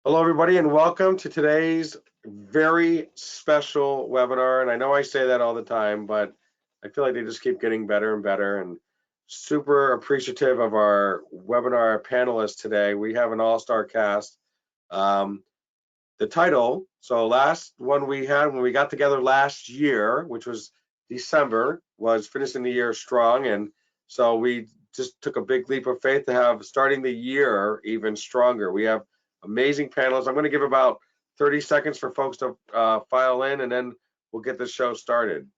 Hello, everybody, and welcome to today's very special webinar. And I know I say that all the time, but I feel like they just keep getting better and better. And super appreciative of our webinar panelists today. We have an all-star cast. The title, so last one we had when we got together last year, which was December, was finishing the year strong. And so we just took a big leap of faith to have starting the year even stronger. We have amazing panels. I'm going to give about 30 seconds for folks to file in, and then we'll get the show started.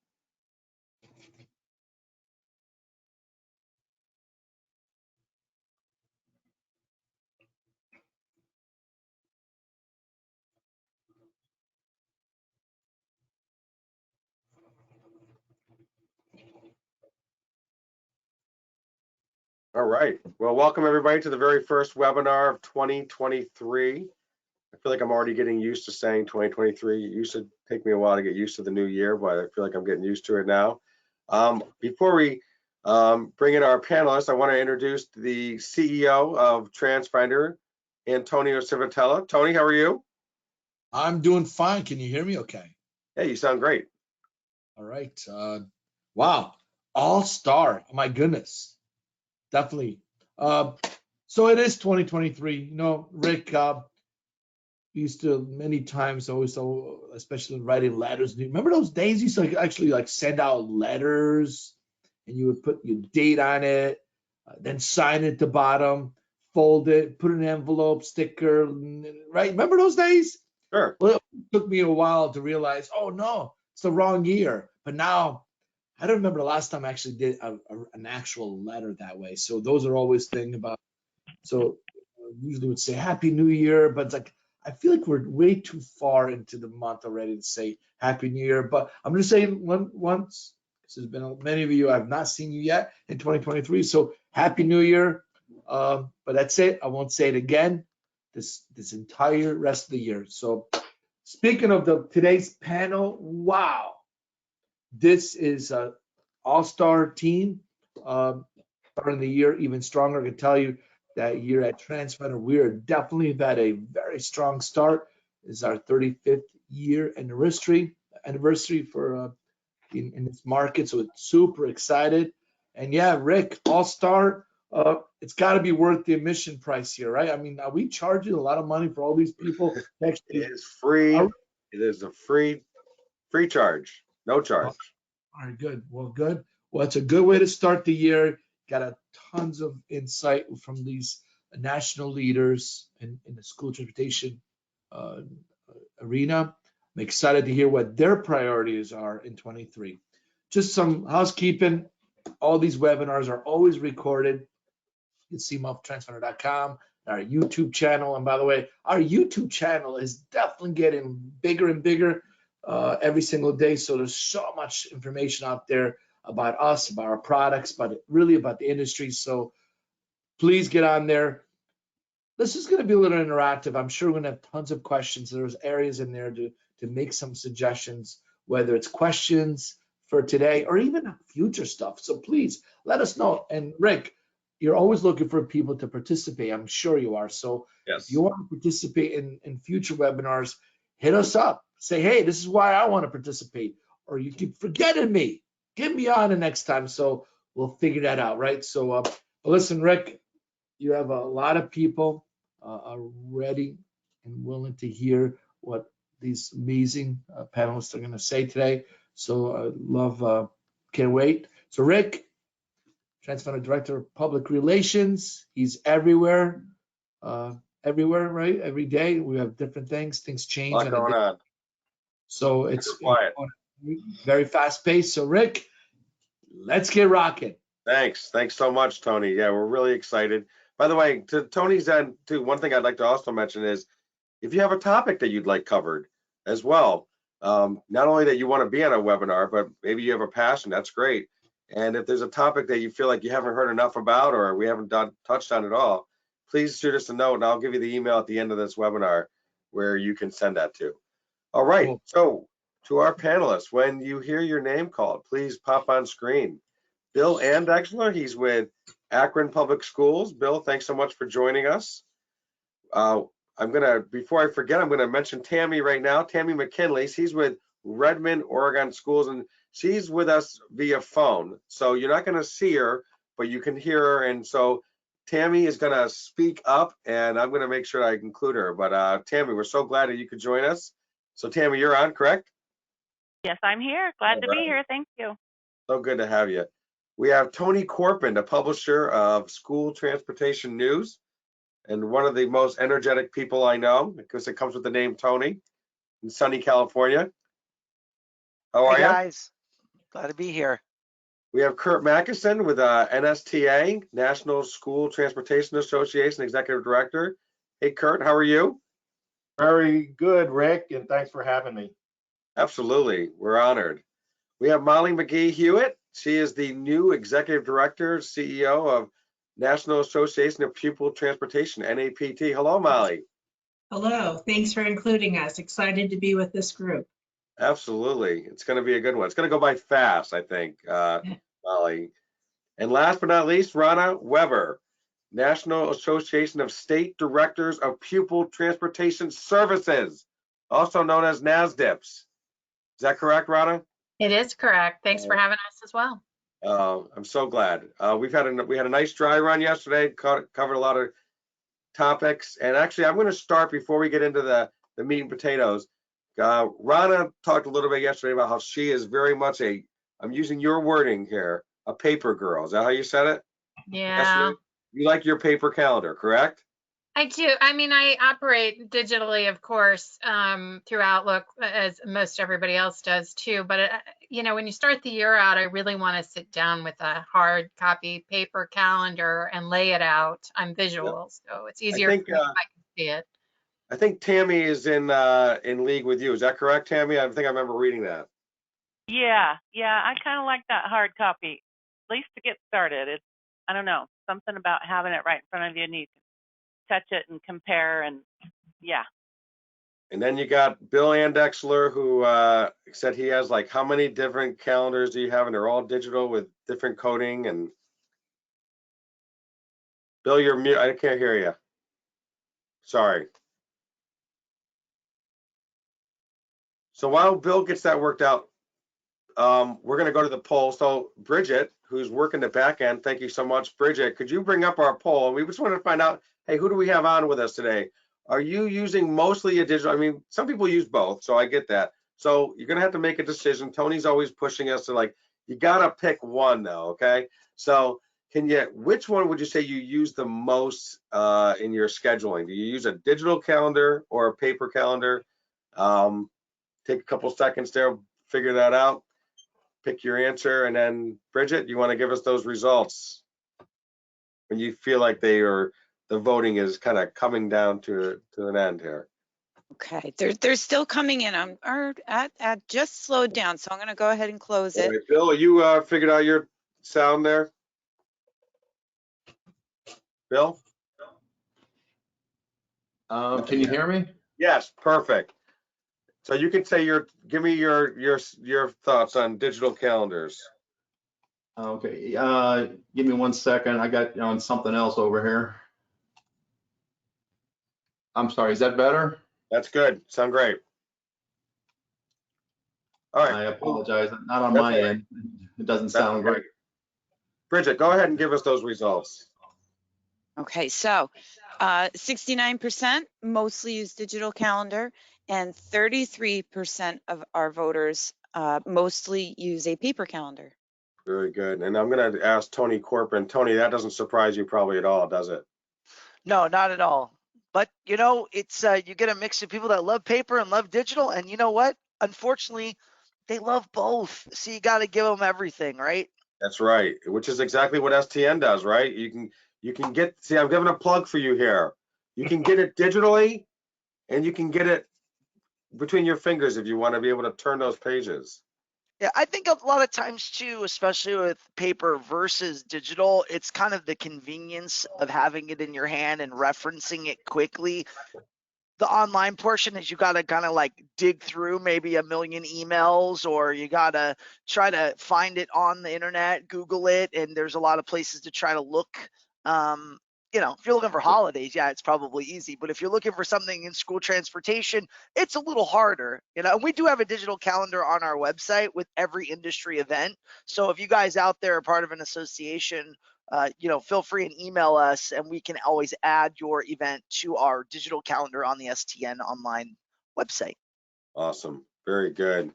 All right. Well, welcome everybody to the very first webinar of 2023. I feel like I'm already getting used to saying 2023. It used to take me a while to get used to the new year, but I feel like I'm getting used to it now. Before we bring in our panelists, I want to introduce the CEO of Transfinder, Antonio Civitella. Tony, how are you? I'm doing fine. Can you hear me okay? Hey, you sound great. All right. Wow. All-star. My goodness. Definitely. So it is 2023. You know, Rick, used to many times always, especially writing letters. Remember those days you used to actually send out letters and you would put your date on it, then sign it at the bottom, fold it, put an envelope, sticker, right? Remember those days? Sure. Well, it took me a while to realize, oh no, it's the wrong year. But now I don't remember the last time I actually did an actual letter that way. So those are always things about. So usually would say Happy New Year, but it's like I feel like we're way too far into the month already to say Happy New Year. But I'm just saying once, because there's been many of you I've not seen you yet in 2023. So Happy New Year. But that's it. I won't say it again this entire rest of the year. So speaking of today's panel, wow, this is an all-star team. Starting the year even stronger. I can tell you that year at Transfinder, we are definitely at a very strong start. This is our 35th year anniversary for in this market, so it's super excited. And yeah, Rick, all-star. It's got to be worth the admission price here, right? I mean, are we charging a lot of money for all these people? It is free. It is a free charge, no charge. All right, good. Well, good. Well, it's a good way to start the year. Got a tons of insight from these national leaders in the school transportation arena. I'm excited to hear what their priorities are in 23. Just some housekeeping. All these webinars are always recorded. You can see them off transfinder.com, our YouTube channel. And by the way, our YouTube channel is definitely getting bigger and bigger every single day. So there's so much information out there about us, about our products, but really about the industry. So please get on there. This is going to be a little interactive. I'm sure we're going to have tons of questions. There's areas in there to make some suggestions, whether it's questions for today or even future stuff. So please let us know. And Rick, you're always looking for people to participate. I'm sure you are. So yes, if you want to participate in future webinars, hit us up. Say, hey, this is why I want to participate. Or you keep forgetting me. Get me on the next time. So we'll figure that out, right? So listen, Rick, you have a lot of people are ready and willing to hear what these amazing panelists are going to say today. So I love, can't wait. So Rick, Transfinder Director of Public Relations, he's everywhere, right? Every day we have different things change. A lot going on. So it's quiet. Very fast paced. So Rick, let's get rocking. Thanks so much, Tony. Yeah, we're really excited. By the way, to Tony's end too, one thing I'd like to also mention is if you have a topic that you'd like covered as well, not only that you want to be on a webinar, but maybe you have a passion, that's great. And if there's a topic that you feel like you haven't heard enough about or we haven't touched on at all, please shoot us a note and I'll give you the email at the end of this webinar where you can send that to. All right, cool. So to our panelists, when you hear your name called, please pop on screen. Bill Andexler, he's with Akron Public Schools. Bill, thanks so much for joining us. before I forget, I'm gonna mention Tammy right now. Tammy McKinley. She's with Redmond, Oregon Schools, and she's with us via phone. So you're not gonna see her, but you can hear her. And so Tammy is gonna speak up, and I'm gonna make sure I include her. But Tammy, we're so glad that you could join us. So Tammy, you're on, correct? Yes, I'm here. Glad All to be right. here. Thank you. So good to have you. We have Tony Corpin, the publisher of School Transportation News, and one of the most energetic people I know, because it comes with the name Tony, in sunny California. How are Hey you? guys, glad to be here. We have Kurt Mackison with NSTA, National School Transportation Association Executive Director. Hey, Kurt, how are you? Very good, Rick, and thanks for having me. Absolutely, we're honored. We have Molly McGee Hewitt. She is the new Executive Director, CEO of National Association of Pupil Transportation, NAPT. Hello, Molly. Hello, thanks for including us. Excited to be with this group. Absolutely. It's going to be a good one. It's going to go by fast, I think, Molly. And last but not least, Rana Weber, National Association of State Directors of Pupil Transportation Services, also known as NASDIPS. Is that correct, Rana? It is correct. Thanks for having us as well. I'm so glad. We had a nice dry run yesterday, covered a lot of topics. And actually, I'm going to start before we get into the meat and potatoes. Rana talked a little bit yesterday about how she is very much I'm using your wording here, a paper girl. Is that how you said it? Yeah, Yesterday? You like your paper calendar, correct? I do. I mean, I operate digitally, of course, through Outlook, as most everybody else does too. But, when you start the year out, I really want to sit down with a hard copy paper calendar and lay it out. I'm visual, so it's easier for me if I can see it. I think Tammy is in league with you. Is that correct, Tammy? I think I remember reading that. Yeah, I kind of like that hard copy, at least to get started. I don't know, something about having it right in front of you and you can touch it and compare and yeah. And then you got Bill Andexler, who said he has like, how many different calendars do you have? And they're all digital with different coding. And Bill, you're mute. I can't hear you. Sorry. So while Bill gets that worked out, we're going to go to the poll. So Bridget, who's working the back end, thank you so much. Bridget, could you bring up our poll? And we just wanted to find out, hey, who do we have on with us today? Are you using mostly a digital? I mean, some people use both, so I get that. So you're going to have to make a decision. Tony's always pushing us to you got to pick one though, okay? So which one would you say you use the most in your scheduling? Do you use a digital calendar or a paper calendar? Take a couple seconds there, figure that out, pick your answer, and then Bridget, you want to give us those results when you feel like the voting is kind of coming down to an end here. Okay, they're still coming in. I'm at just slowed down, so I'm going to go ahead and close it. All right, Bill, you figured out your sound there? Bill? Can you hear me? Yes, perfect. So you can say give me your thoughts on digital calendars. Okay, give me 1 second. I got on something else over here. I'm sorry, is that better? That's good. Sound great. All right. I apologize, not on That's my all right. end. It doesn't sound great. Bridget, go ahead and give us those results. Okay, so 69% mostly use digital calendar, and 33% of our voters mostly use a paper calendar. Very good. And I'm going to ask Tony Corpin. Tony, that doesn't surprise you probably at all, does it? No, not at all. But it's you get a mix of people that love paper and love digital, and you know what? Unfortunately, they love both. So you got to give them everything, right? That's right. Which is exactly what STN does, right? You can get. See, I'm giving a plug for you here. You can get it digitally, and you can get it between your fingers if you want to be able to turn those pages. Yeah, I think a lot of times too, especially with paper versus digital, it's kind of the convenience of having it in your hand and referencing it quickly. The online portion is you got to kind of dig through maybe a million emails, or you got to try to find it on the internet, Google it, and there's a lot of places to try to look. if you're looking for holidays, yeah, it's probably easy. But if you're looking for something in school transportation, it's a little harder. And we do have a digital calendar on our website with every industry event. So if you guys out there are part of an association, feel free and email us, and we can always add your event to our digital calendar on the STN online website. Awesome. Very good.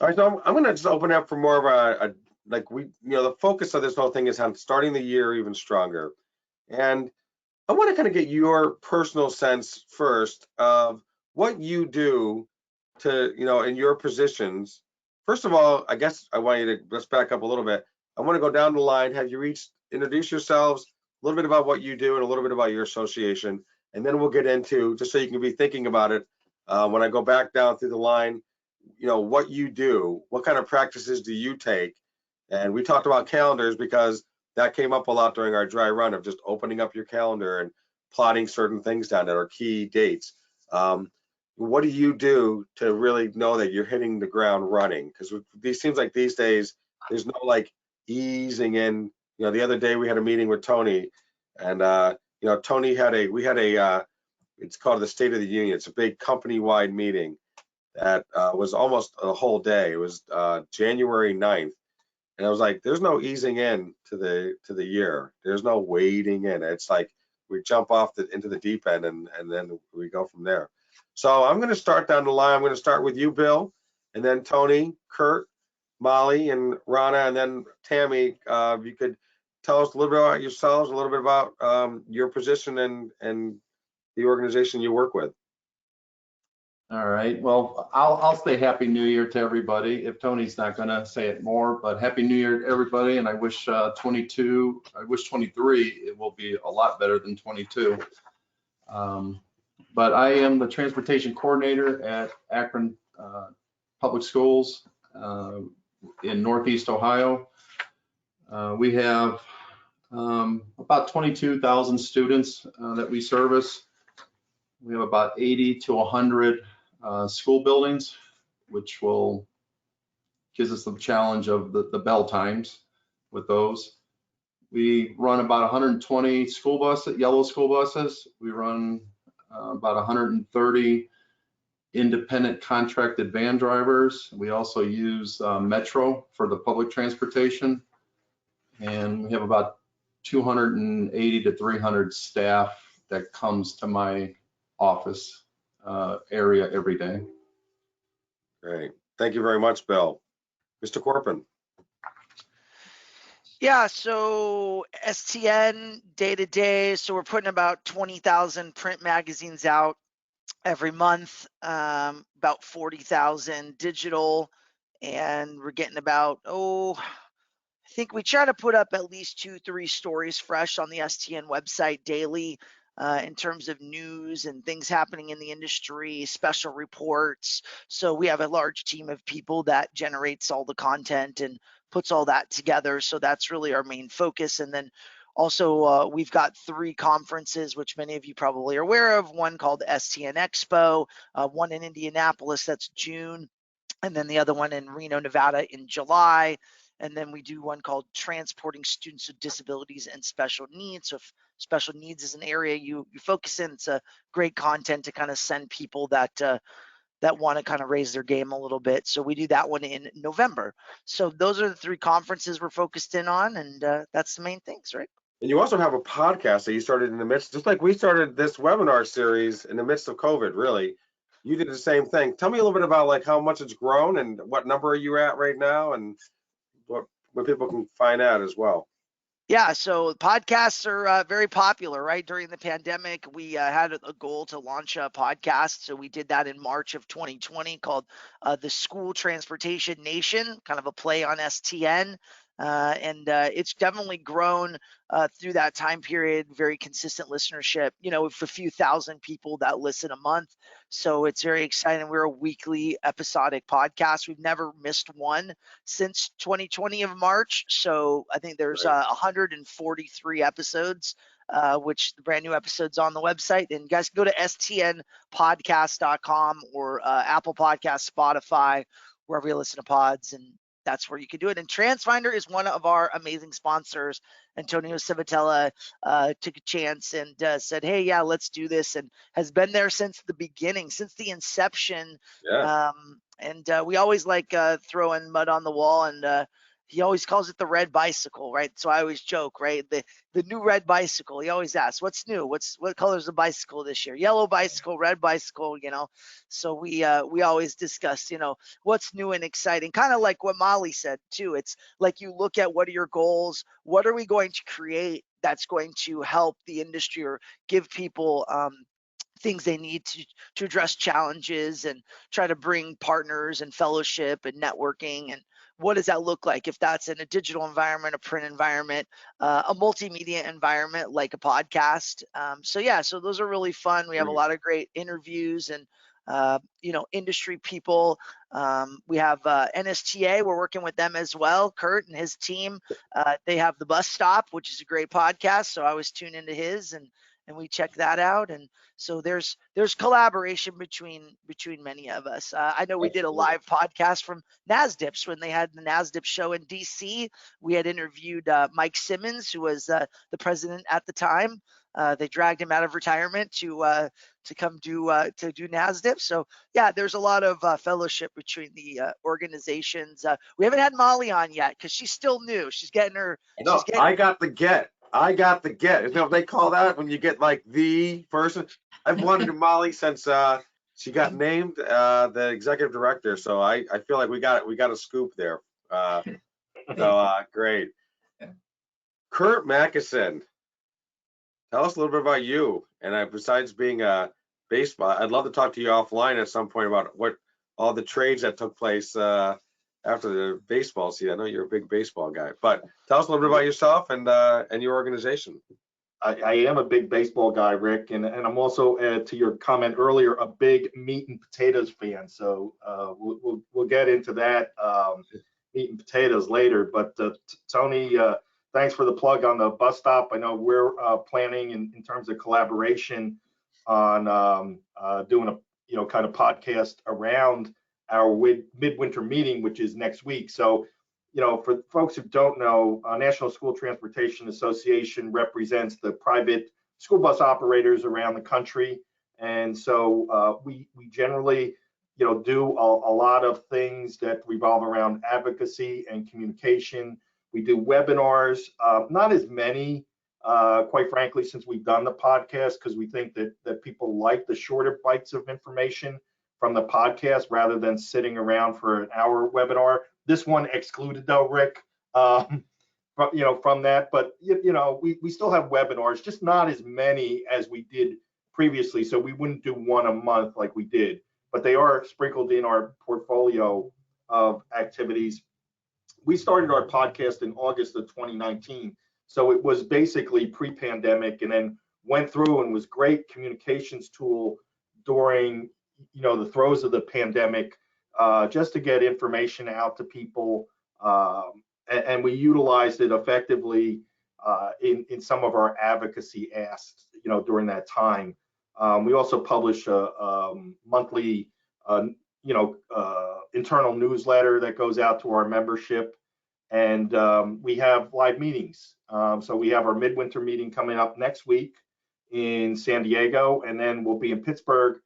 All right, so I'm going to just open up for more of the focus of this whole thing is on starting the year even stronger. And I want to kind of get your personal sense first of what you do to, in your positions. First of all, I guess I want you to, let's back up a little bit. I want to go down the line, have you introduce yourselves, a little bit about what you do and a little bit about your association. And then we'll get into, just so you can be thinking about it, when I go back down through the line, what you do, what kind of practices do you take? And we talked about calendars because that came up a lot during our dry run of just opening up your calendar and plotting certain things down that are key dates. What do you do to really know that you're hitting the ground running? Because these seems like these days there's no like easing in. The other day we had a meeting with Tony, and Tony had it's called the State of the Union. It's a big company-wide meeting that was almost a whole day. It was January 9th. And I was like, there's no easing in to the year. There's no wading in. It's like we jump off into the deep end and then we go from there. So I'm going to start down the line. I'm going to start with you, Bill, and then Tony, Kurt, Molly, and Rana, and then Tammy. If you could tell us a little bit about yourselves, a little bit about your position and the organization you work with. All right. Well, I'll say Happy New Year to everybody. If Tony's not going to say it more, but Happy New Year to everybody. And I wish 23, it will be a lot better than 22. But I am the transportation coordinator at Akron Public Schools in Northeast Ohio. We have about 22,000 students that we service. We have about 80 to 100 school buildings, which gives us the challenge of the bell times with those. We run about 120 school buses, yellow school buses. We run about 130 independent contracted van drivers. We also use Metro for the public transportation. And we have about 280 to 300 staff that comes to my office area every day. Great. Thank you very much, Bill. Mr. Corpin. Yeah, so STN day to day, so we're putting about 20,000 print magazines out every month, about 40,000 digital, and we're getting about, I think we try to put up at least 2-3 stories fresh on the STN website daily in terms of news and things happening in the industry, special reports. So we have a large team of people that generates all the content and puts all that together. So that's really our main focus. And then also we've got 3 conferences, which many of you probably are aware of, one called STN Expo, one in Indianapolis, that's June, and then the other one in Reno, Nevada in July. And then we do one called Transporting Students with Disabilities and Special Needs. So if special needs is an area you focus in, it's a great content to kind of send people that want to kind of raise their game a little bit. So we do that one in November. So those are the 3 conferences we're focused in on, and that's the main things, right? And you also have a podcast that you started in the midst, just like we started this webinar series in the midst of COVID, really. You did the same thing. Tell me a little bit about like how much it's grown and what number are you at right now and what people can find out as well. Yeah, so podcasts are very popular, right? During the pandemic, we had a goal to launch a podcast. So we did that in March of 2020 called The School Transportation Nation, kind of a play on STN. And it's definitely grown through that time period, very consistent listenership, with a few thousand people that listen a month. So it's very exciting. We're a weekly episodic podcast. We've never missed one since 2020 of March. So I think there's 143 episodes, which the brand new episodes on the website. And you guys can go to stnpodcast.com or Apple Podcasts, Spotify, wherever you listen to pods, and that's where you can do it. And Transfinder is one of our amazing sponsors. Antonio Civitella took a chance and said, hey, yeah, let's do this, and has been there since the beginning, since the inception. Yeah. And we always like throwing mud on the wall, and he always calls it the red bicycle, right? So I always joke, right? The new red bicycle. He always asks, what's new? What color is the bicycle this year? Yellow bicycle, red bicycle, you know. So we always discuss, you know, what's new and exciting. Kind of like what Molly said too. It's like you look at what are your goals? What are we going to create that's going to help the industry or give people things they need to address challenges and try to bring partners and fellowship and networking. And what does that look like if that's in a digital environment, a print environment, a multimedia environment like a podcast? So yeah, so those are really fun. We have a lot of great interviews and you know, industry people. We have NSTA. We're working with them as well. Kurt and his team. They have the Bus Stop, which is a great podcast. So I always tune into his and we check that out. And so there's collaboration between many of us. I know we did a live podcast from NASDIPS when they had the NASDIPS show in DC. We had interviewed Mike Simmons, who was the president at the time. They dragged him out of retirement to come do NASDIP. So yeah, there's a lot of fellowship between the organizations. We haven't had Molly on yet because she's still new. She's getting her. No, I got the get. You know, they call that when you get like the person. I've wanted to Molly since she got named the executive director. So I feel like we got a scoop there. Great. Kurt Mackison, tell us a little bit about you. And besides being a baseball, I'd love to talk to you offline at some point about what all the trades that took place after the baseball season. I know you're a big baseball guy, but tell us a little bit about yourself and your organization. I am a big baseball guy, Rick, and I'm also, to your comment earlier, a big meat and potatoes fan. So we'll get into that meat and potatoes later. But Tony, thanks for the plug on the Bus Stop. I know we're planning in terms of collaboration on doing a kind of podcast around our midwinter meeting, which is next week. So, for folks who don't know, National School Transportation Association represents the private school bus operators around the country. And so we generally, do a lot of things that revolve around advocacy and communication. We do webinars, not as many, quite frankly, since we've done the podcast, because we think that people like the shorter bites of information from the podcast rather than sitting around for an hour webinar. This one excluded though, Rick, from that. But we still have webinars, just not as many as we did previously. So we wouldn't do one a month like we did, but they are sprinkled in our portfolio of activities. We started our podcast in August of 2019, so it was basically pre-pandemic, and then went through and was great communications tool during the throes of the pandemic, just to get information out to people, and we utilized it effectively in some of our advocacy asks, during that time. We also publish a monthly, internal newsletter that goes out to our membership, and we have live meetings. So we have our midwinter meeting coming up next week in San Diego, and then we'll be in Pittsburgh,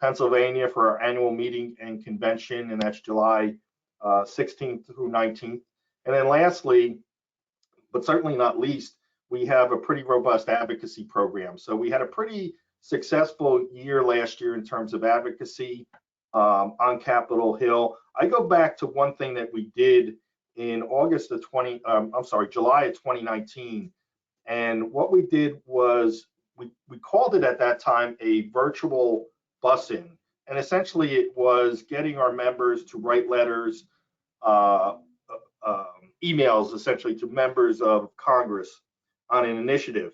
Pennsylvania for our annual meeting and convention, and that's July 16th through 19th. And then lastly, but certainly not least, we have a pretty robust advocacy program. So we had a pretty successful year last year in terms of advocacy on Capitol Hill. I go back to one thing that we did in July of 2019. And what we did was we called it at that time a virtual bus-in. And essentially it was getting our members to write letters, emails essentially to members of Congress on an initiative.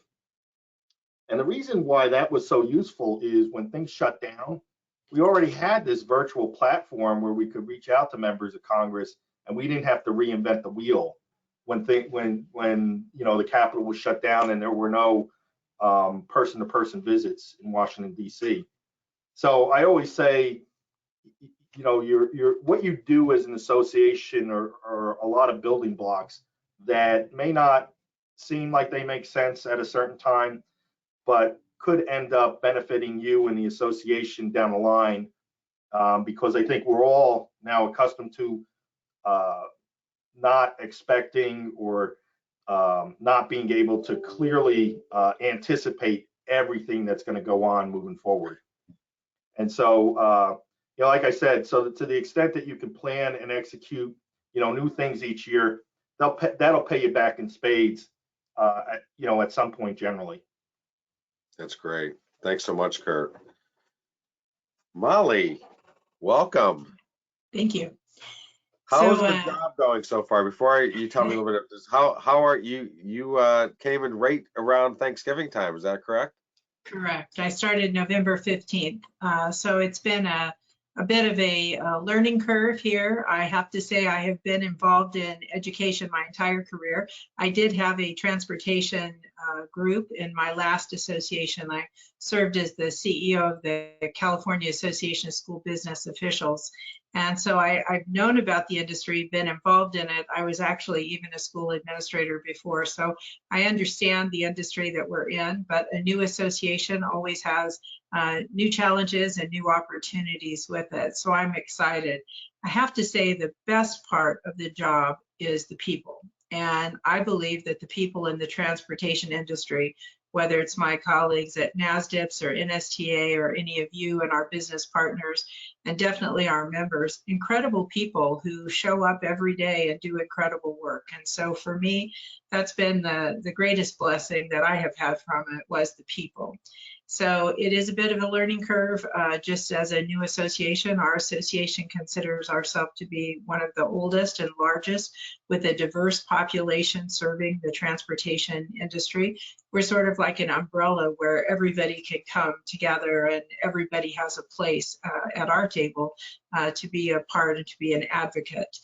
And the reason why that was so useful is when things shut down, we already had this virtual platform where we could reach out to members of Congress, and we didn't have to reinvent the wheel when the Capitol was shut down and there were no person-to-person visits in Washington, D.C. So I always say, you know, what you do as an association are a lot of building blocks that may not seem like they make sense at a certain time, but could end up benefiting you and the association down the line, because I think we're all now accustomed to not expecting or not being able to clearly anticipate everything that's going to go on moving forward. And so, you know, like I said, so to the extent that you can plan and execute, you know, new things each year, that'll pay you back in spades, you know, at some point generally. That's great. Thanks so much, Kurt. Molly, welcome. Thank you. How's So, the job going so far? Before you tell me a little bit of this, how are you? You came in right around Thanksgiving time, is that correct? correct. I started November 15th. So it's been a bit of a learning curve here. I have to say I have been involved in education my entire career. I did have a transportation group in my last association. I served as the CEO of the California Association of School Business Officials. And so I've known about the industry, been involved in it. I was actually even a school administrator before. So I understand the industry that we're in, but a new association always has new challenges and new opportunities with it. So I'm excited. I have to say the best part of the job is the people. And I believe that the people in the transportation industry, whether it's my colleagues at NASDIPS or NSTA or any of you and our business partners, and definitely our members, incredible people who show up every day and do incredible work. And so for me, that's been the greatest blessing that I have had from it was the people. So it is a bit of a learning curve. Just as a new association, our association considers ourselves to be one of the oldest and largest with a diverse population serving the transportation industry. We're sort of like an umbrella where everybody can come together and everybody has a place at our table to be a part and to be an advocate.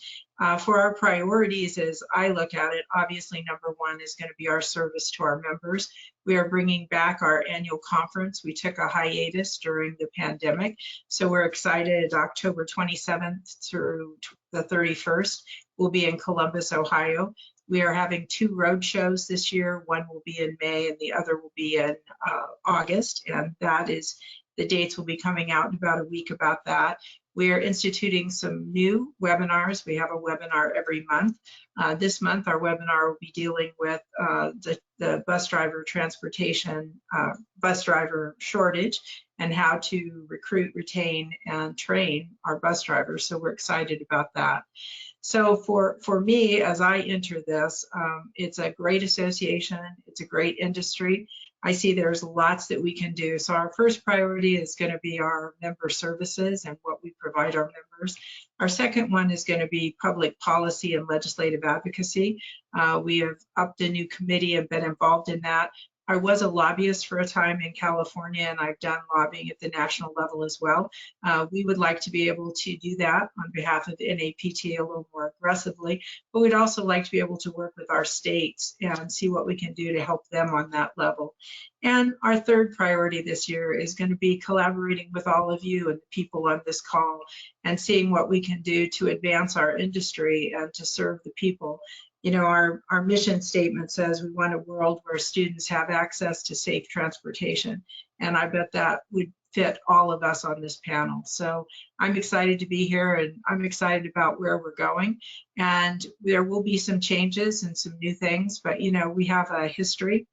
For our priorities, as I look at it, obviously number one is going to be our service to our members. We are bringing back our annual conference. We took a hiatus during the pandemic, so we're excited. October 27th through the 31st, we'll be in Columbus, Ohio. We are having 2 road shows this year. One will be in May and the other will be in August, and that is, the dates will be coming out in about a week about that. We are instituting some new webinars. We have a webinar every month. This month, our webinar will be dealing with the bus driver transportation, bus driver shortage, and how to recruit, retain, and train our bus drivers. So we're excited about that. So for me, as I enter this, it's a great association. It's a great industry. I see there's lots that we can do. So our first priority is going to be our member services and what we provide our members. Our second one is going to be public policy and legislative advocacy. We have upped a new committee and been involved in that. I was a lobbyist for a time in California, and I've done lobbying at the national level as well. We would like to be able to do that on behalf of NAPT a little more aggressively, but we'd also like to be able to work with our states and see what we can do to help them on that level. And our third priority this year is going to be collaborating with all of you and the people on this call and seeing what we can do to advance our industry and to serve the people. You know, our mission statement says we want a world where students have access to safe transportation. And I bet that would fit all of us on this panel. So I'm excited to be here and I'm excited about where we're going. And there will be some changes and some new things, but you know, we have a history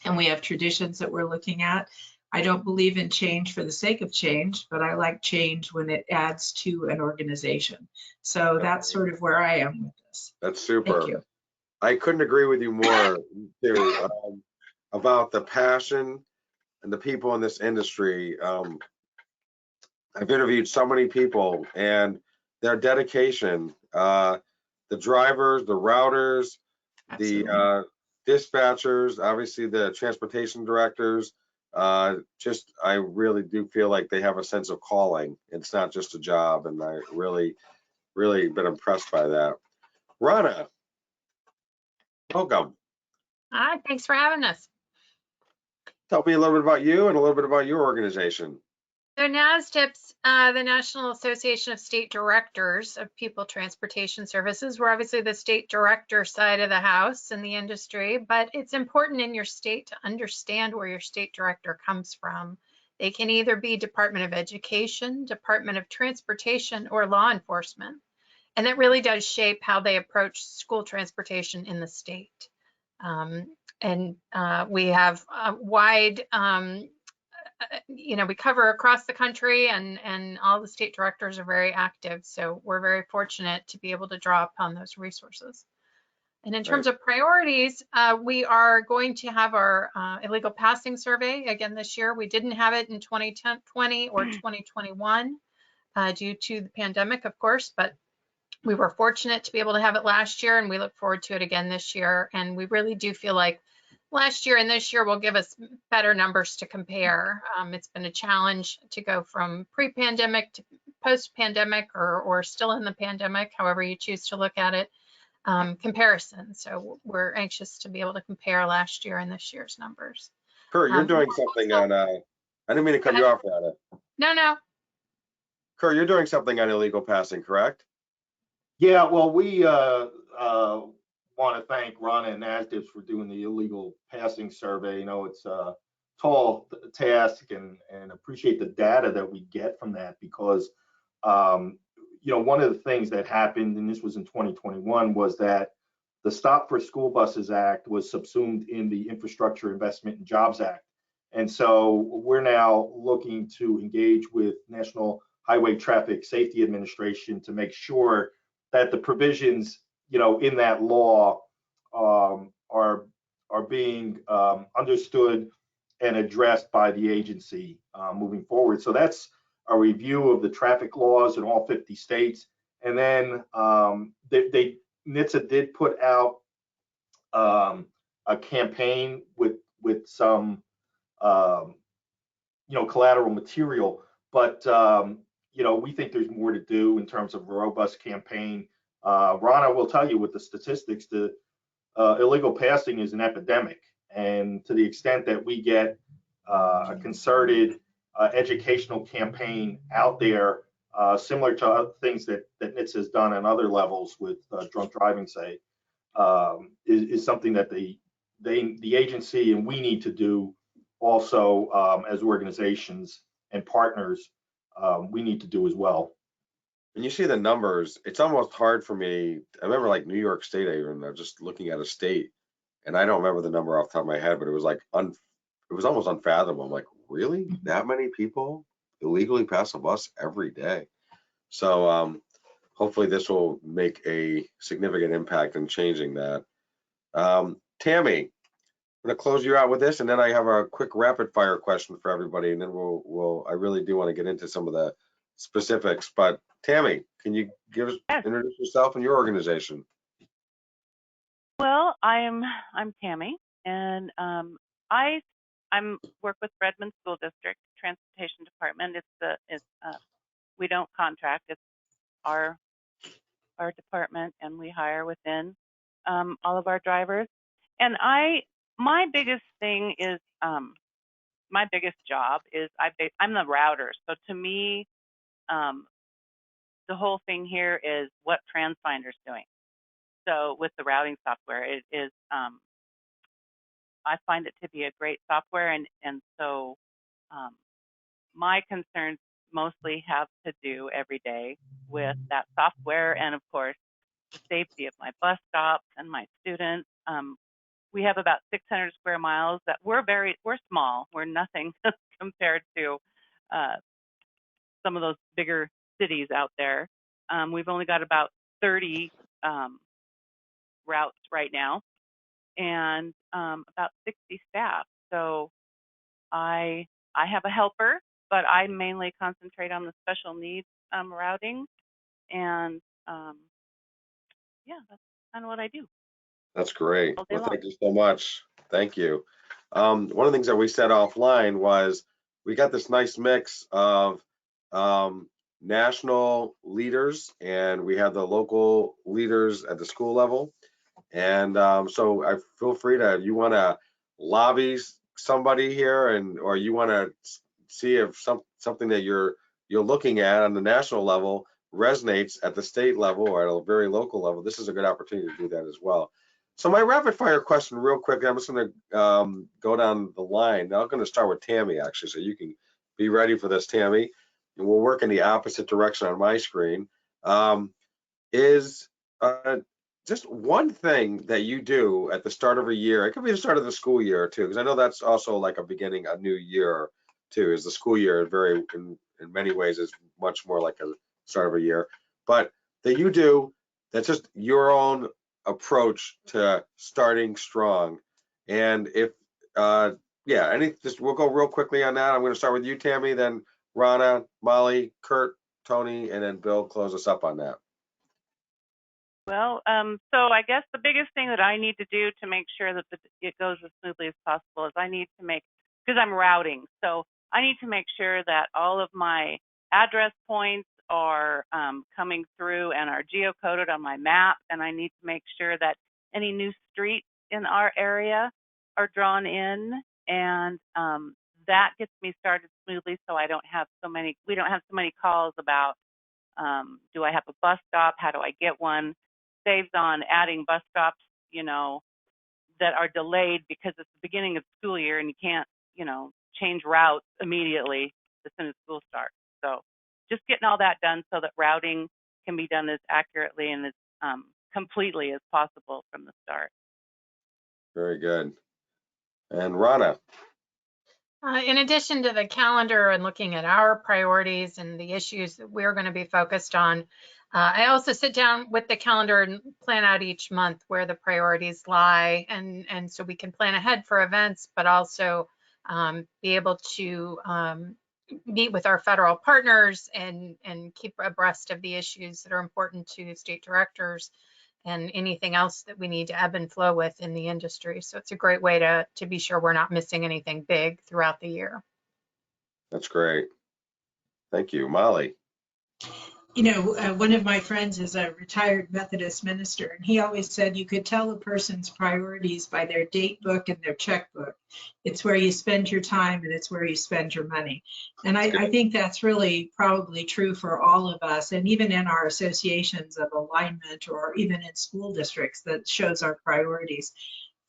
and we have traditions that we're looking at. I don't believe in change for the sake of change, but I like change when it adds to an organization. So that's sort of where I am with this. That's super. Thank you. I couldn't agree with you more too, about the passion and the people in this industry. I've interviewed so many people and their dedication, the drivers, the routers, Absolutely. the dispatchers, obviously the transportation directors. I really do feel like they have a sense of calling. It's not just a job, and I really been impressed by that. Rana, welcome. Hi, thanks for having us. Tell me a little bit about you and a little bit about your organization. So NASTIPS, the National Association of State Directors of People Transportation Services, we're obviously the state director side of the house in the industry, but it's important in your state to understand where your state director comes from. They can either be Department of Education, Department of Transportation, or law enforcement. And that really does shape how they approach school transportation in the state. We have a wide, we cover across the country, and all the state directors are very active. So we're very fortunate to be able to draw upon those resources. And in terms of priorities, we are going to have our illegal passing survey again this year. We didn't have it in 2020 or 2021 due to the pandemic, of course, but we were fortunate to be able to have it last year, and we look forward to it again this year. And we really do feel like last year and this year will give us better numbers to compare. It's been a challenge to go from pre-pandemic to post-pandemic, or still in the pandemic, however you choose to look at it, comparison. So we're anxious to be able to compare last year and this year's numbers. Kurt, you're doing something on, I didn't mean to cut you off, Rhonda. No. Kurt, you're doing something on illegal passing, correct? Yeah, well, we want to thank Rana and NASDIPS for doing the illegal passing survey. You know, it's a tall task, and appreciate the data that we get from that, because one of the things that happened, and this was in 2021, was that the Stop for School Buses Act was subsumed in the Infrastructure Investment and Jobs Act. And so we're now looking to engage with National Highway Traffic Safety Administration to make sure that the provisions, in that law are being understood and addressed by the agency moving forward. So that's a review of the traffic laws in all 50 states. And then NHTSA did put out a campaign with some collateral material, but we think there's more to do in terms of a robust campaign. Rana will tell you, with the statistics, the illegal passing is an epidemic, and to the extent that we get a concerted educational campaign out there, similar to other things that NHTSA has done on other levels with drunk driving, say, is something that the agency and we need to do also as organizations and partners. We need to do as well. When you see the numbers, it's almost hard for me. I remember like New York State, even just looking at a state, and I don't remember the number off the top of my head, but it was like it was almost unfathomable. I'm like, really? That many people illegally pass a bus every day? So hopefully this will make a significant impact in changing that. Tammy, I'm gonna close you out with this, and then I have a quick rapid fire question for everybody, and then I really do want to get into some of the specifics. But Tammy, can you introduce yourself and your organization? Well, I'm Tammy, and I work with Redmond School District Transportation Department. We don't contract; it's our department, and we hire within all of our drivers. And my biggest thing is my biggest job is I'm the router. So to me, the whole thing here is what Transfinder's doing. So with the routing software, it is I find it to be a great software, and so my concerns mostly have to do every day with that software, and of course the safety of my bus stops and my students. We have about 600 square miles. That we're small. We're nothing compared to some of those bigger cities out there. We've only got about 30 routes right now, and about 60 staff. So I have a helper, but I mainly concentrate on the special needs routing, and yeah, that's kind of what I do. That's great. Well, thank you so much. Thank you. One of the things that we said offline was we got this nice mix of national leaders, and we have the local leaders at the school level. And so I feel free to, if you want to lobby somebody here, or you want to see if something that you're looking at on the national level resonates at the state level or at a very local level. This is a good opportunity to do that as well. So my rapid fire question real quick, I'm just going to go down the line. Now I'm going to start with Tammy, actually, so you can be ready for this, Tammy. And we'll work in the opposite direction on my screen. Is just one thing that you do at the start of a year, it could be the start of the school year too, because I know that's also like a beginning, a new year too, is the school year very, in many ways, is much more like a start of a year, but that you do, that's just your own approach to starting strong. And if, yeah, just we'll go real quickly on that. I'm going to start with you, Tammy, then Rana, Molly, Kurt, Tony, and then Bill close us up on that. Well, so I guess the biggest thing that I need to do to make sure that it goes as smoothly as possible is I need to make, because I'm routing, so I need to make sure that all of my address points are coming through and are geocoded on my map, and I need to make sure that any new streets in our area are drawn in, and that gets me started smoothly, so we don't have so many calls about do I have a bus stop, how do I get one. Saves on adding bus stops, that are delayed because it's the beginning of school year and you can't, change routes immediately as soon as school starts. So just getting all that done so that routing can be done as accurately and as completely as possible from the start. Very good. And Rana. In addition to the calendar and looking at our priorities and the issues that we're going to be focused on, I also sit down with the calendar and plan out each month where the priorities lie, and so we can plan ahead for events, but also be able to meet with our federal partners and keep abreast of the issues that are important to state directors and anything else that we need to ebb and flow with in the industry. So it's a great way to be sure we're not missing anything big throughout the year. That's great. Thank you. Molly. One of my friends is a retired Methodist minister, and he always said you could tell a person's priorities by their date book and their checkbook. It's where you spend your time and it's where you spend your money. And I think that's really probably true for all of us, and even in our associations of alignment or even in school districts, that shows our priorities.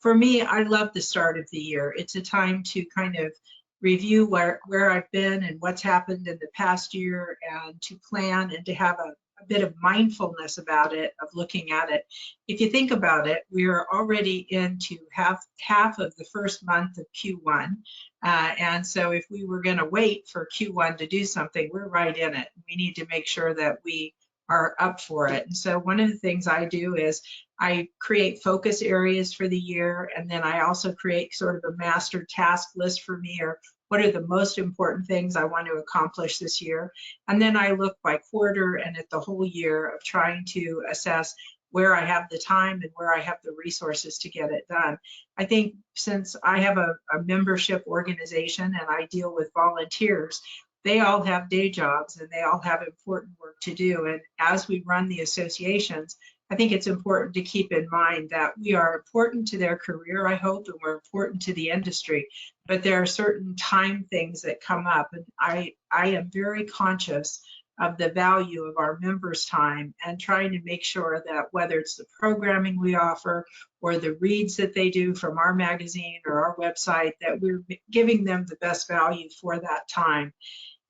For me, I love the start of the year. It's a time to kind of review where I've been and what's happened in the past year, and to plan and to have a bit of mindfulness about it, of looking at it. If you think about it, we are already into half of the first month of Q1. And so if we were going to wait for Q1 to do something, we're right in it. We need to make sure that we are up for it. And so one of the things I do is I create focus areas for the year, and then I also create sort of a master task list for me, or what are the most important things I want to accomplish this year. And then I look by quarter and at the whole year of trying to assess where I have the time and where I have the resources to get it done. I think since I have a membership organization and I deal with volunteers, they all have day jobs and they all have important work to do. And as we run the associations, I think it's important to keep in mind that we are important to their career, I hope, and we're important to the industry, but there are certain time things that come up. And I am very conscious of the value of our members' time and trying to make sure that whether it's the programming we offer or the reads that they do from our magazine or our website, that we're giving them the best value for that time.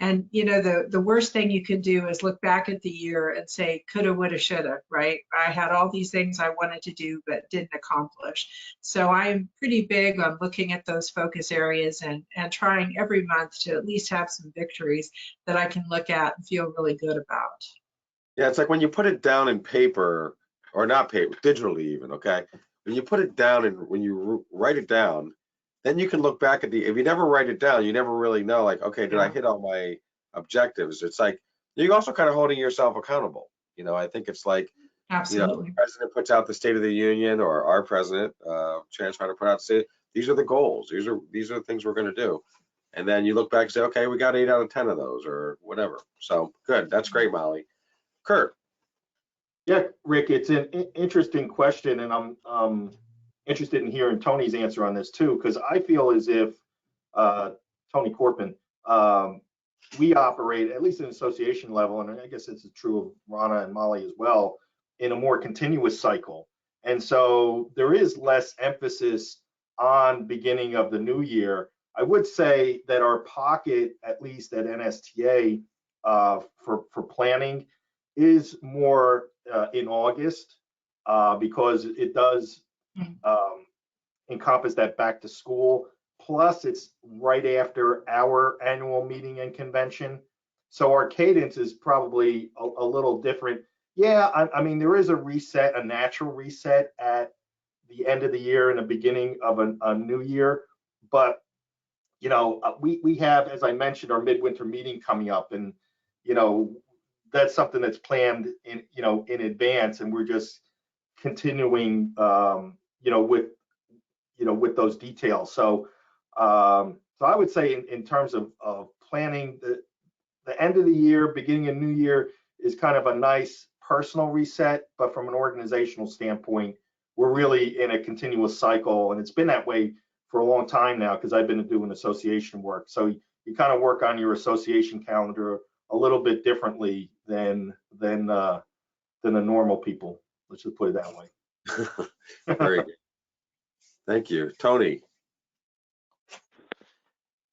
And the worst thing you can do is look back at the year and say, coulda, woulda, shoulda, right? I had all these things I wanted to do but didn't accomplish. So I'm pretty big on looking at those focus areas and trying every month to at least have some victories that I can look at and feel really good about. Yeah, it's like when you put it down in paper, or not paper, digitally even, okay? When you put it down and when you write it down, then you can look back at if you never write it down, you never really know, like, okay, did I hit all my objectives? It's like, you're also kind of holding yourself accountable. I think it's like, absolutely. The president puts out the State of the Union, or our president, Transfinder put out, say, these are the goals. These are the things we're going to do. And then you look back and say, okay, we got 8 out of 10 of those or whatever. So good. That's great, Molly. Kurt. Yeah, Rick, it's an interesting question, and I'm interested in hearing Tony's answer on this too, because I feel as if Tony Corpin, we operate, at least in association level, and I guess this is true of Rana and Molly as well, in a more continuous cycle. And so there is less emphasis on beginning of the new year. I would say that our pocket, at least at NSTA, for planning is more in August because it does encompass that back to school. Plus, it's right after our annual meeting and convention. So our cadence is probably a little different. Yeah, I mean, there is a reset, a natural reset at the end of the year and the beginning of a new year. But, you know, we have, as I mentioned, our midwinter meeting coming up. And, you know, that's something that's planned in, you know, in advance. And we're just continuing, you know, with those details. So, so I would say in terms of planning, the end of the year, beginning of new year is kind of a nice personal reset, but from an organizational standpoint, we're really in a continuous cycle, and it's been that way for a long time now because I've been doing association work. So you kind of work on your association calendar a little bit differently than the normal people. Let's just put it that way. Very good. Thank you, Tony.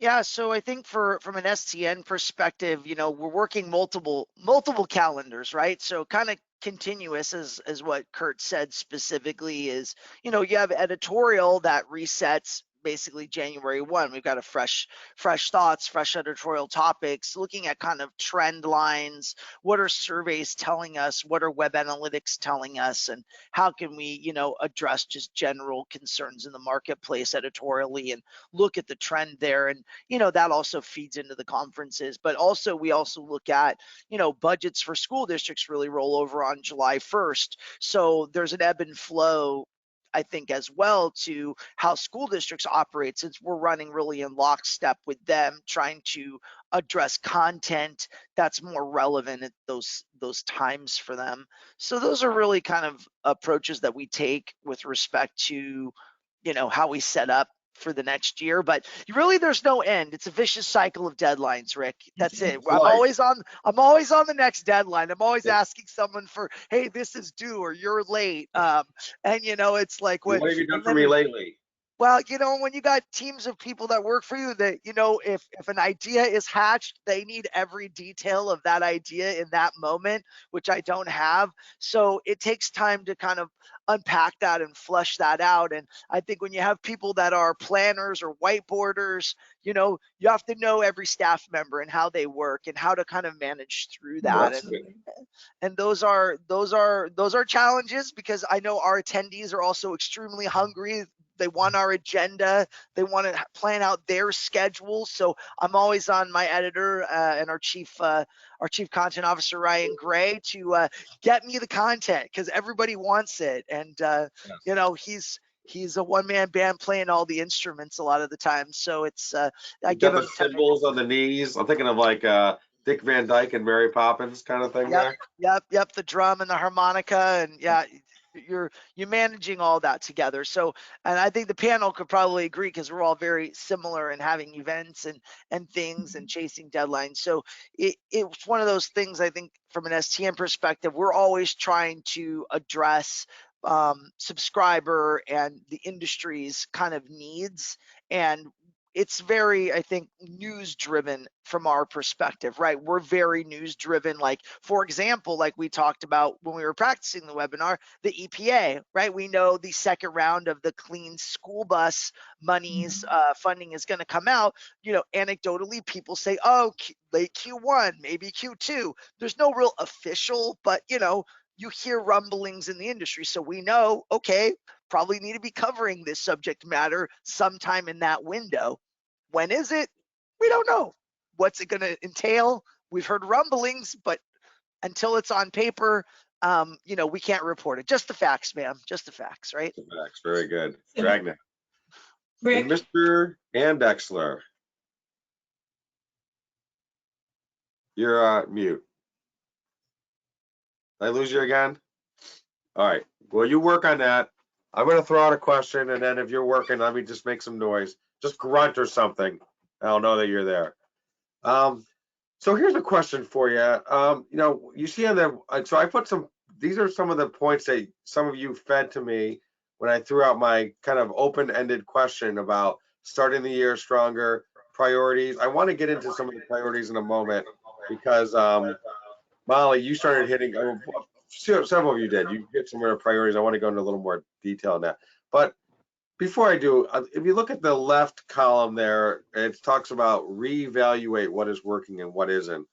Yeah, so I think from an STN perspective, you know, we're working multiple calendars, right? So kind of continuous as what Kurt said specifically is, you know, you have editorial that resets basically January 1. We've got a fresh thoughts, fresh editorial topics, looking at kind of trend lines. What are surveys telling us? What are web analytics telling us? And how can we, you know, address just general concerns in the marketplace editorially and look at the trend there? And, you know, that also feeds into the conferences. But also, we also look at, you know, budgets for school districts really roll over on July 1st. So there's an ebb and flow, I think, as well to how school districts operate, since we're running really in lockstep with them, trying to address content that's more relevant at those times for them. So those are really kind of approaches that we take with respect to, you know, how we set up for the next year. But really, there's no end. It's a vicious cycle of deadlines, Rick. That's it. I'm always on the next deadline. I'm always asking someone for, hey, this is due or you're late. And you know, it's like What have you done for me lately? Well, you know, when you got teams of people that work for you, that, you know, if an idea is hatched, they need every detail of that idea in that moment, which I don't have. So it takes time to kind of unpack that and flush that out. And I think when you have people that are planners or whiteboarders, you know, you have to know every staff member and how they work and how to kind of manage through that. And those are challenges, because I know our attendees are also extremely hungry. They want our agenda. They want to plan out their schedule. So I'm always on my editor and our chief content officer, Ryan Gray, to get me the content, because everybody wants it. And you know, he's a one-man band playing all the instruments a lot of the time. So it's I give him the cymbals on the knees. I'm thinking of like Dick Van Dyke and Mary Poppins kind of thing. Yep. The drum and the harmonica, and yeah. You're managing all that together. So, and I think the panel could probably agree, because we're all very similar in having events and things and chasing deadlines. So it's one of those things, I think, from an STM perspective, we're always trying to address subscriber and the industry's kind of needs. And it's very, I think, news driven from our perspective, right? We're very news driven. Like, for example, like we talked about when we were practicing the webinar, the EPA, right? We know the second round of the clean school bus monies funding is going to come out. You know, anecdotally, people say, oh, late Q1, maybe Q2. There's no real official, but, you know, you hear rumblings in the industry. So we know, okay, probably need to be covering this subject matter sometime in that window. When is it? We don't know. What's it going to entail? We've heard rumblings, but until it's on paper, you know, we can't report it. Just the facts, ma'am. Just the facts, right? The facts. Very good. Dragnet. Rick, And Mr. Andexler. You're mute. Did I lose you again? All right. Well, you work on that. I'm going to throw out a question, and then if you're working, let me just make some noise. Just grunt or something. I'll know that you're there. So here's a question for you. You know, you see on the, so I put some, these are some of the points that some of you fed to me when I threw out my kind of open-ended question about starting the year stronger, priorities. I want to get into some of the priorities in a moment because Molly, you started hitting, several of you did. You hit some of the priorities. I want to go into a little more detail on that. But before I do, if you look at the left column there, it talks about reevaluate what is working and what isn't.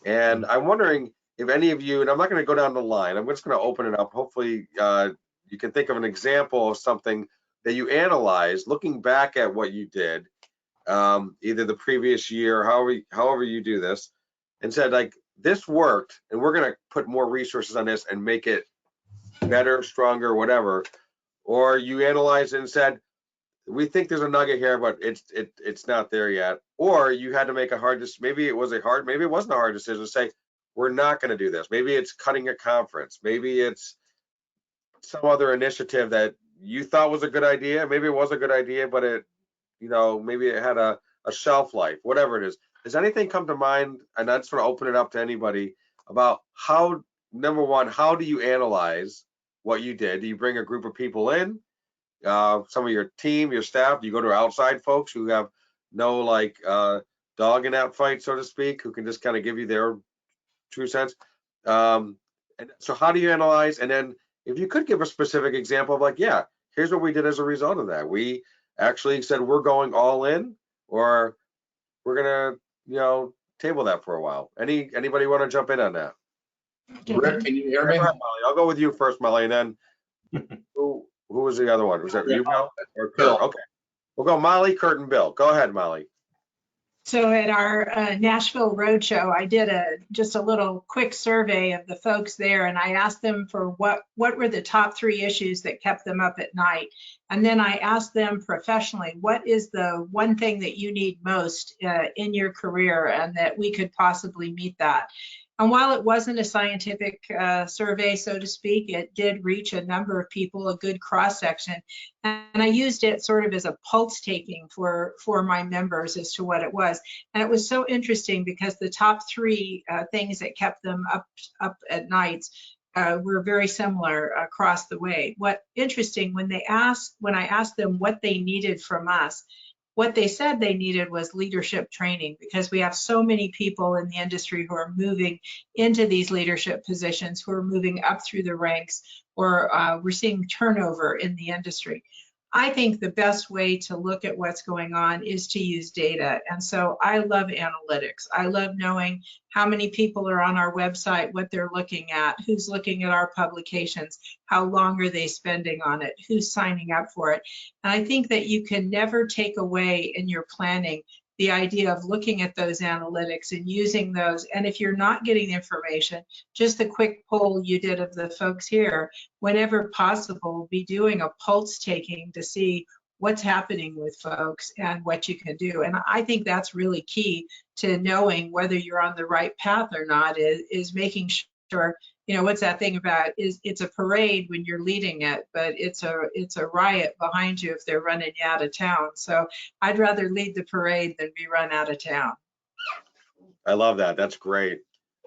And I'm wondering if any of you, and I'm not going to go down the line, I'm just going to open it up. Hopefully you can think of an example of something that you analyzed, looking back at what you did, either the previous year, however you do this, and said like, this worked, and we're going to put more resources on this and make it better, stronger, whatever. Or you analyzed it and said, we think there's a nugget here, but it's not there yet. Or you had to make a hard decision. Maybe it was maybe it wasn't a hard decision to say, we're not going to do this. Maybe it's cutting a conference. Maybe it's some other initiative that you thought was a good idea. Maybe it was a good idea, but it, you know, maybe it had a shelf life, whatever it is. Does anything come to mind? And I just want to open it up to anybody about how, number one, how do you analyze what you did? Do you bring a group of people in? Some of your team, your staff? Do you go to outside folks who have no like dog in that fight, so to speak, who can just kind of give you their true sense? And so how do you analyze? And then if you could give a specific example of like, yeah, here's what we did as a result of that. We actually said we're going all in, or we're gonna, you know, table that for a while. Anybody want to jump in on that? Rick, can you hear me? Go ahead, Molly. I'll go with you first, Molly, and then who was the other one? Was that you, Bill? Or Kurt? Bill. Okay. We'll go Molly, Kurt, and Bill. Go ahead, Molly. So at our Nashville Roadshow, I did just a little quick survey of the folks there, and I asked them for what were the top 3 issues that kept them up at night. And then I asked them professionally, what is the one thing that you need most in your career, and that we could possibly meet that. And while it wasn't a scientific survey, so to speak, it did reach a number of people, a good cross section. And I used it sort of as a pulse taking for my members as to what it was. And it was so interesting because the top 3 things that kept them up at nights were very similar across the way. What interesting, when I asked them what they needed from us, what they said they needed was leadership training, because we have so many people in the industry who are moving into these leadership positions, who are moving up through the ranks, or we're seeing turnover in the industry. I think the best way to look at what's going on is to use data. And so I love analytics. I love knowing how many people are on our website, what they're looking at, who's looking at our publications, how long are they spending on it, who's signing up for it. And I think that you can never take away in your planning the idea of looking at those analytics and using those. And if you're not getting the information, just the quick poll you did of the folks here, whenever possible, be doing a pulse taking to see what's happening with folks and what you can do. And I think that's really key to knowing whether you're on the right path or not, is making sure, you know, what's that thing about, is it's a parade when you're leading it, but it's a riot behind you if they're running you out of town. So I'd rather lead the parade than be run out of town. I love that. That's great.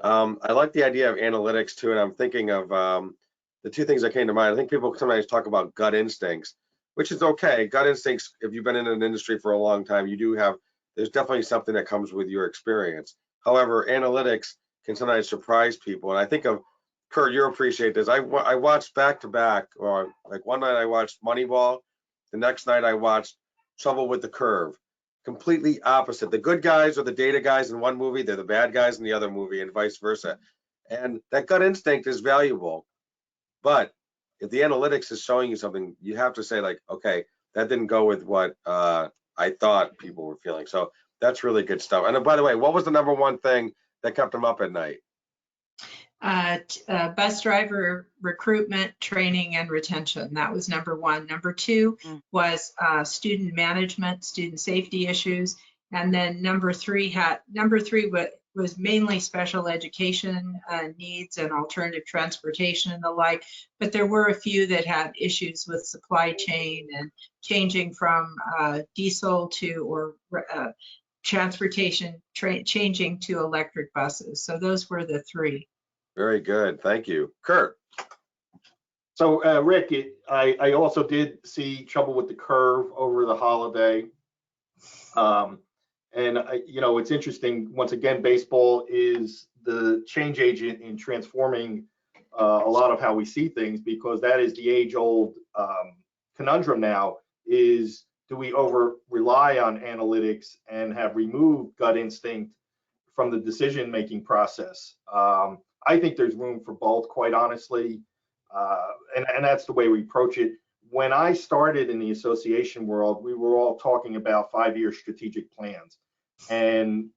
I like the idea of analytics too, and I'm thinking of the 2 things that came to mind. I think people sometimes talk about gut instincts, which is okay. Gut instincts, if you've been in an industry for a long time, you do have, there's definitely something that comes with your experience. However, analytics can sometimes surprise people. And I think of, Kurt, you'll appreciate this. I watched back to back, or like one night I watched Moneyball. The next night I watched Trouble with the Curve. Completely opposite. The good guys are the data guys in one movie, they're the bad guys in the other movie, and vice versa. And that gut instinct is valuable. But if the analytics is showing you something, you have to say like, okay, that didn't go with what I thought people were feeling. So that's really good stuff. And by the way, what was the number 1 thing that kept them up at night? Bus driver recruitment, training, and retention. That was number 1. Number 2 was student management, student safety issues. And then number 3 was mainly special education needs and alternative transportation and the like. But there were a few that had issues with supply chain and changing from diesel to, or transportation changing to electric buses. So those were the three. Very good. Thank you. Kurt. So, Rick, I also did see trouble with the curve over the holiday. It's interesting. Once again, baseball is the change agent in transforming a lot of how we see things, because that is the age-old conundrum now, is do we over rely on analytics and have removed gut instinct from the decision-making process? I think there's room for both, quite honestly. And that's the way we approach it. When I started in the association world, we were all talking about 5-year strategic plans. And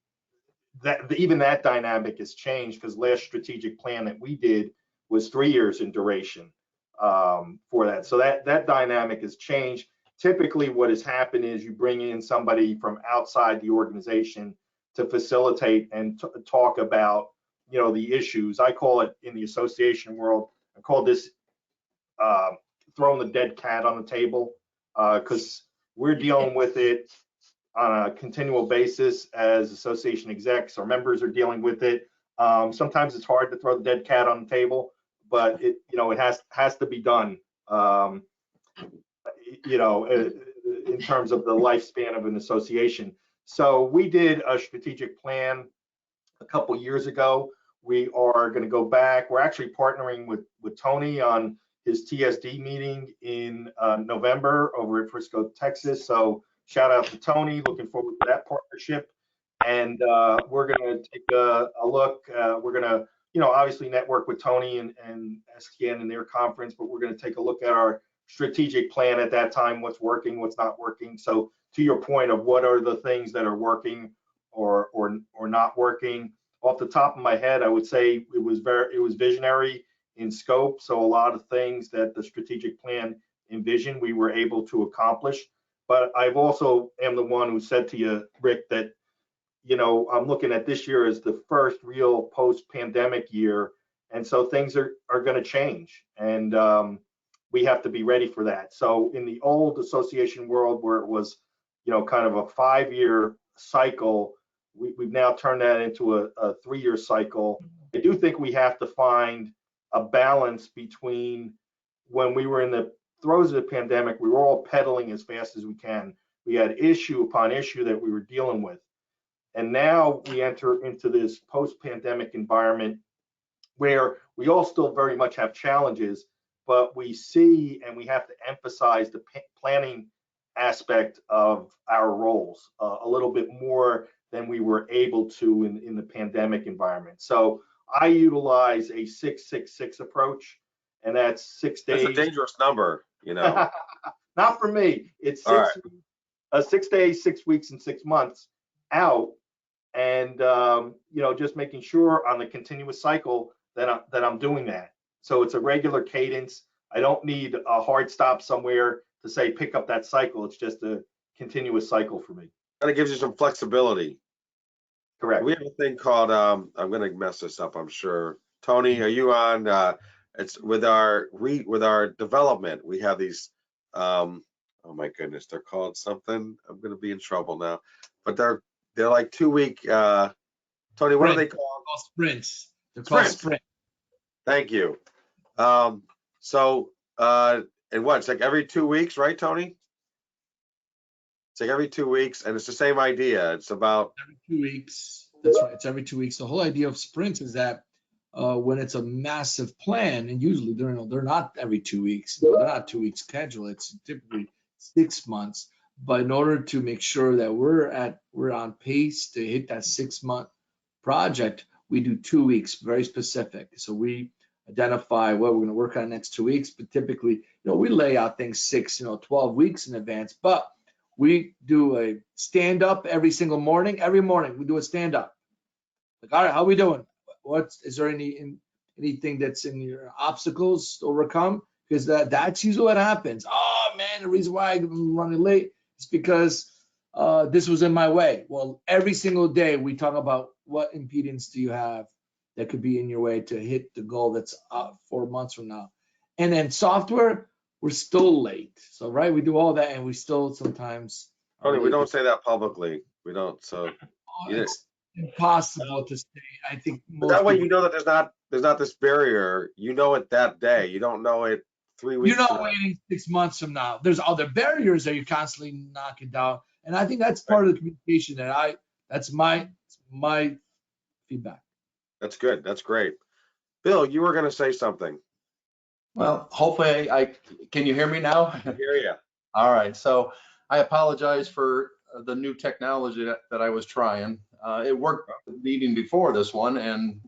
even that dynamic has changed, because last strategic plan that we did was 3 years in duration for that. So that dynamic has changed. Typically what has happened is you bring in somebody from outside the organization to facilitate and talk about, the issues. I call it, in the association world, I call this throwing the dead cat on the table, because we're dealing with it on a continual basis as association execs. Our members are dealing with it. Sometimes it's hard to throw the dead cat on the table, but it has to be done. In terms of the lifespan of an association. So we did a strategic plan a couple years ago. We are going to go back. We're actually partnering with Tony on his TSD meeting in November over at Frisco, Texas. So shout out to Tony. Looking forward to that partnership. And we're going to take a look. We're going to, obviously network with Tony and STN in their conference, but we're going to take a look at our strategic plan at that time, what's working, what's not working. So to your point of what are the things that are working or not working, off the top of my head, I would say it was visionary in scope. So a lot of things that the strategic plan envisioned, we were able to accomplish. But I've also am the one who said to you, Rick, that I'm looking at this year as the first real post-pandemic year, and so things are going to change, and we have to be ready for that. So in the old association world, where it was, kind of a 5-year cycle, we've now turned that into a 3-year cycle. I do think we have to find a balance between, when we were in the throes of the pandemic, we were all pedaling as fast as we can. We had issue upon issue that we were dealing with. And now we enter into this post-pandemic environment where we all still very much have challenges, but we see and we have to emphasize the planning aspect of our roles a little bit more than we were able to in the pandemic environment. So I utilize a 6-6-6 approach, and that's 6 days. That's a dangerous number, Not for me. It's 6 days, 6 weeks, and 6 months out, and just making sure on the continuous cycle that I'm doing that. So it's a regular cadence. I don't need a hard stop somewhere to say pick up that cycle. It's just a continuous cycle for me. And it gives you some flexibility. Correct. We have a thing called, I'm going to mess this up, I'm sure. Tony, are you on? It's with our development. We have these, oh my goodness, they're called something. I'm going to be in trouble now. But they're like 2-week, Tony, what are they called? Sprints. They're called sprints. Thank you. And what, it's like every 2 weeks, right, Tony? It's like every 2 weeks, and it's the same idea. It's about every 2 weeks. That's right. It's every 2 weeks. The whole idea of sprints is that when it's a massive plan, and usually they're not every 2 weeks. They're not 2 week schedule. It's typically 6 months. But in order to make sure that we're on pace to hit that 6-month project, we do 2 weeks, very specific. So we identify what we're going to work on next 2 weeks. But typically, we lay out things 12 weeks in advance. But we do a stand up every single morning. Every morning we do a stand up. Like, all right, how are we doing? Is there anything that's in your obstacles to overcome? Because that's usually what happens. Oh man, the reason why I'm running late is because this was in my way. Well, every single day we talk about what impedance do you have that could be in your way to hit the goal that's 4 months from now. And then software, we're still late. So, right, we do all that and we still sometimes. Tony, we don't say that publicly. We don't. So Oh, you it's impossible to stay. I think but most that way people, you know that there's not this barrier. You know it that day. You don't know it 3 weeks you're from not now. waiting 6 months from now. There's other barriers that you're constantly knocking down. And I think that's Right. part of the communication that's my feedback. That's good. That's great. Bill, you were going to say something. Well, hopefully can you hear me now? I hear you. All right, so I apologize for the new technology that I was trying. It worked the meeting before this one, and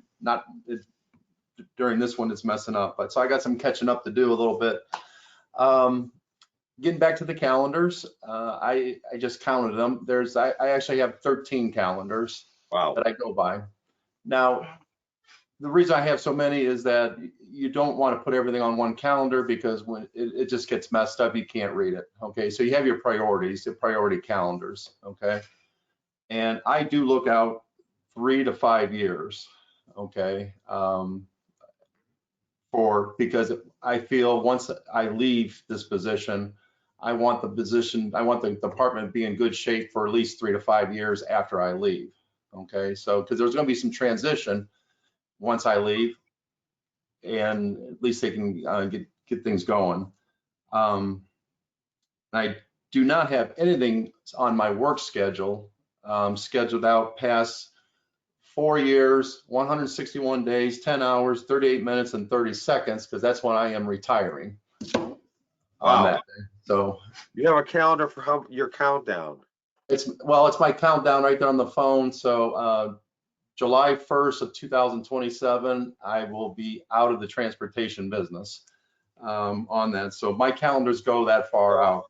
during this one it's messing up. But so I got some catching up to do a little bit. Getting back to the calendars, I just counted them. I actually have 13 calendars Wow. that I go by. Now, the reason I have so many is that you don't want to put everything on one calendar because when it just gets messed up, you can't read it. Okay, so you have your priorities, the priority calendars. Okay, and I do look out 3 to 5 years. Okay, because I feel once I leave this position, I want the department to be in good shape for at least 3 to 5 years after I leave. Okay, so because there's going to be some transition once I leave, and at least they can get things going. I do not have anything on my work schedule scheduled out past 4 years, 161 days, 10 hours, 38 minutes, and 30 seconds, because that's when I am retiring on that day. So you have a calendar for your countdown. it's my countdown right there on the phone. So July 1st of 2027, I will be out of the transportation business on that. So my calendars go that far out.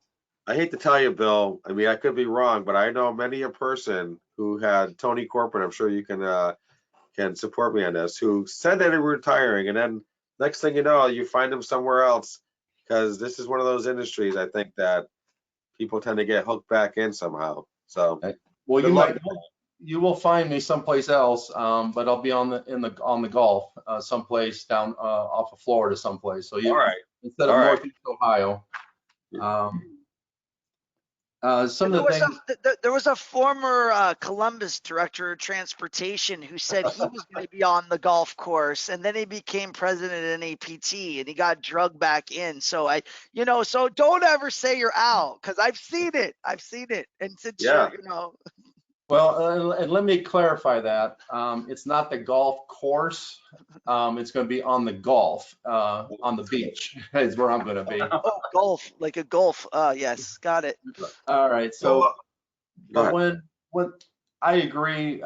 I hate to tell you, Bill, I mean, I could be wrong, but I know many a person who had Tony Corporate, I'm sure you can support me on this, who said that they were retiring, and then next thing you know, you find them somewhere else, because this is one of those industries, I think, that people tend to get hooked back in somehow. So, well, good you will find me someplace else, but I'll be on the Gulf, someplace down off of Florida, someplace. So all right, instead of Northeast Ohio. Some of the things. There was a former Columbus director of transportation who said he was going to be on the golf course, and then he became president at NAPT, and he got drugged back in. So so don't ever say you're out, because I've seen it, and since you're, Well, and let me clarify that. It's not the golf course. It's going to be on the Gulf, on the beach is where I'm going to be. Oh, golf, like a golf. Yes, got it. All right. So, but when I agree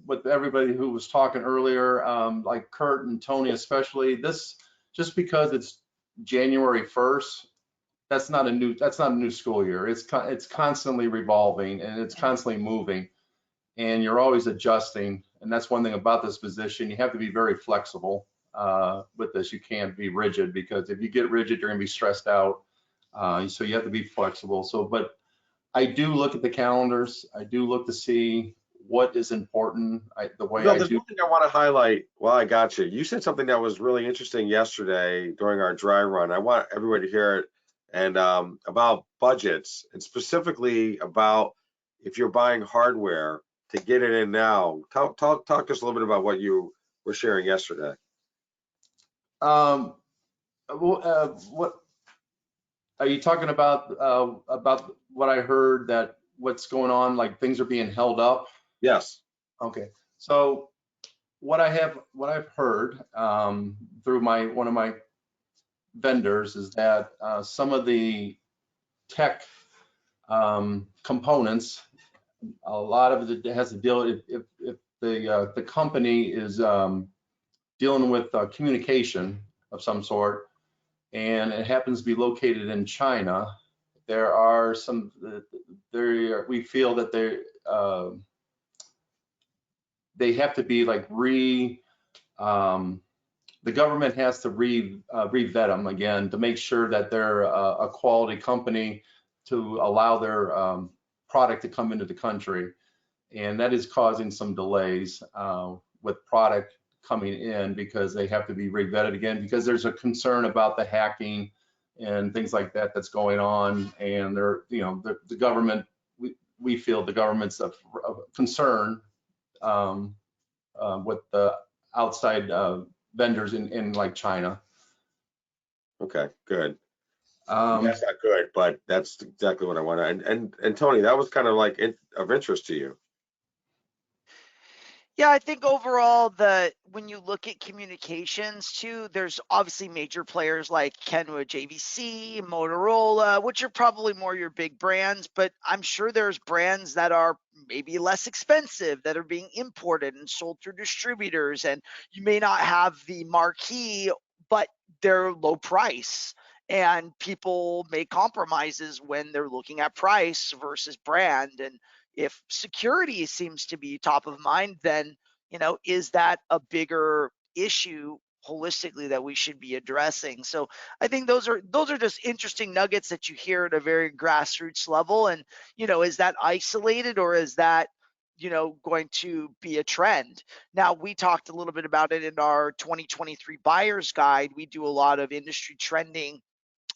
with everybody who was talking earlier, like Kurt and Tony especially, this just because it's January 1st, that's not a new school year. It's constantly revolving, and it's constantly moving, and you're always adjusting. And that's one thing about this position. You have to be very flexible with this. You can't be rigid, because if you get rigid, you're gonna be stressed out. So you have to be flexible. So, but I do look at the calendars. I do look to see what is important. There's one thing I want to highlight. Well, I got you. You said something that was really interesting yesterday during our dry run. I want everybody to hear it, and about budgets, and specifically about if you're buying hardware to get it in now. Talk to us a little bit about what you were sharing yesterday. What are you talking about what I heard, that what's going on, like things are being held up? Yes. Okay. So what I've heard through one of my vendors is that some of the tech components, a lot of it has to deal if the company is dealing with communication of some sort, and it happens to be located in China. There are some, we feel that they have to be like the government has to re-vet them again to make sure that they're a quality company to allow their product to come into the country. And that is causing some delays with product coming in, because they have to be re-vetted again, because there's a concern about the hacking and things like that that's going on. And the government, we feel the government's of concern with the outside vendors in like China. Okay, good. Um, That's not good, but that's exactly what I want. And Tony, that was kind of like of interest to you. Yeah, I think overall, when you look at communications too, there's obviously major players like Kenwood, JVC, Motorola, which are probably more your big brands, but I'm sure there's brands that are maybe less expensive that are being imported and sold through distributors, and you may not have the marquee, but they're low price. And people make compromises when they're looking at price versus brand. And if security seems to be top of mind, then, is that a bigger issue holistically that we should be addressing? So I think those are just interesting nuggets that you hear at a very grassroots level. And, is that isolated, or is that, going to be a trend? Now, we talked a little bit about it in our 2023 buyer's guide. We do a lot of industry trending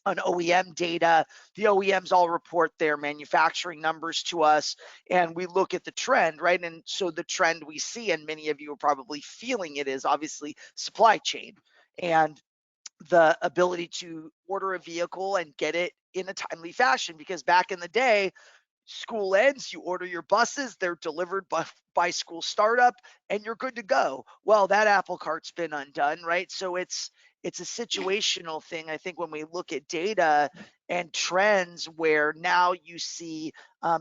on OEM data. The OEMs all report their manufacturing numbers to us, and we look at the trend, right? And so the trend we see, and many of you are probably feeling it, is obviously supply chain and the ability to order a vehicle and get it in a timely fashion. Because back in the day, school ends, you order your buses, they're delivered by school startup, and you're good to go. Well, that apple cart's been undone, right? So it's a situational thing. I think when we look at data and trends where now you see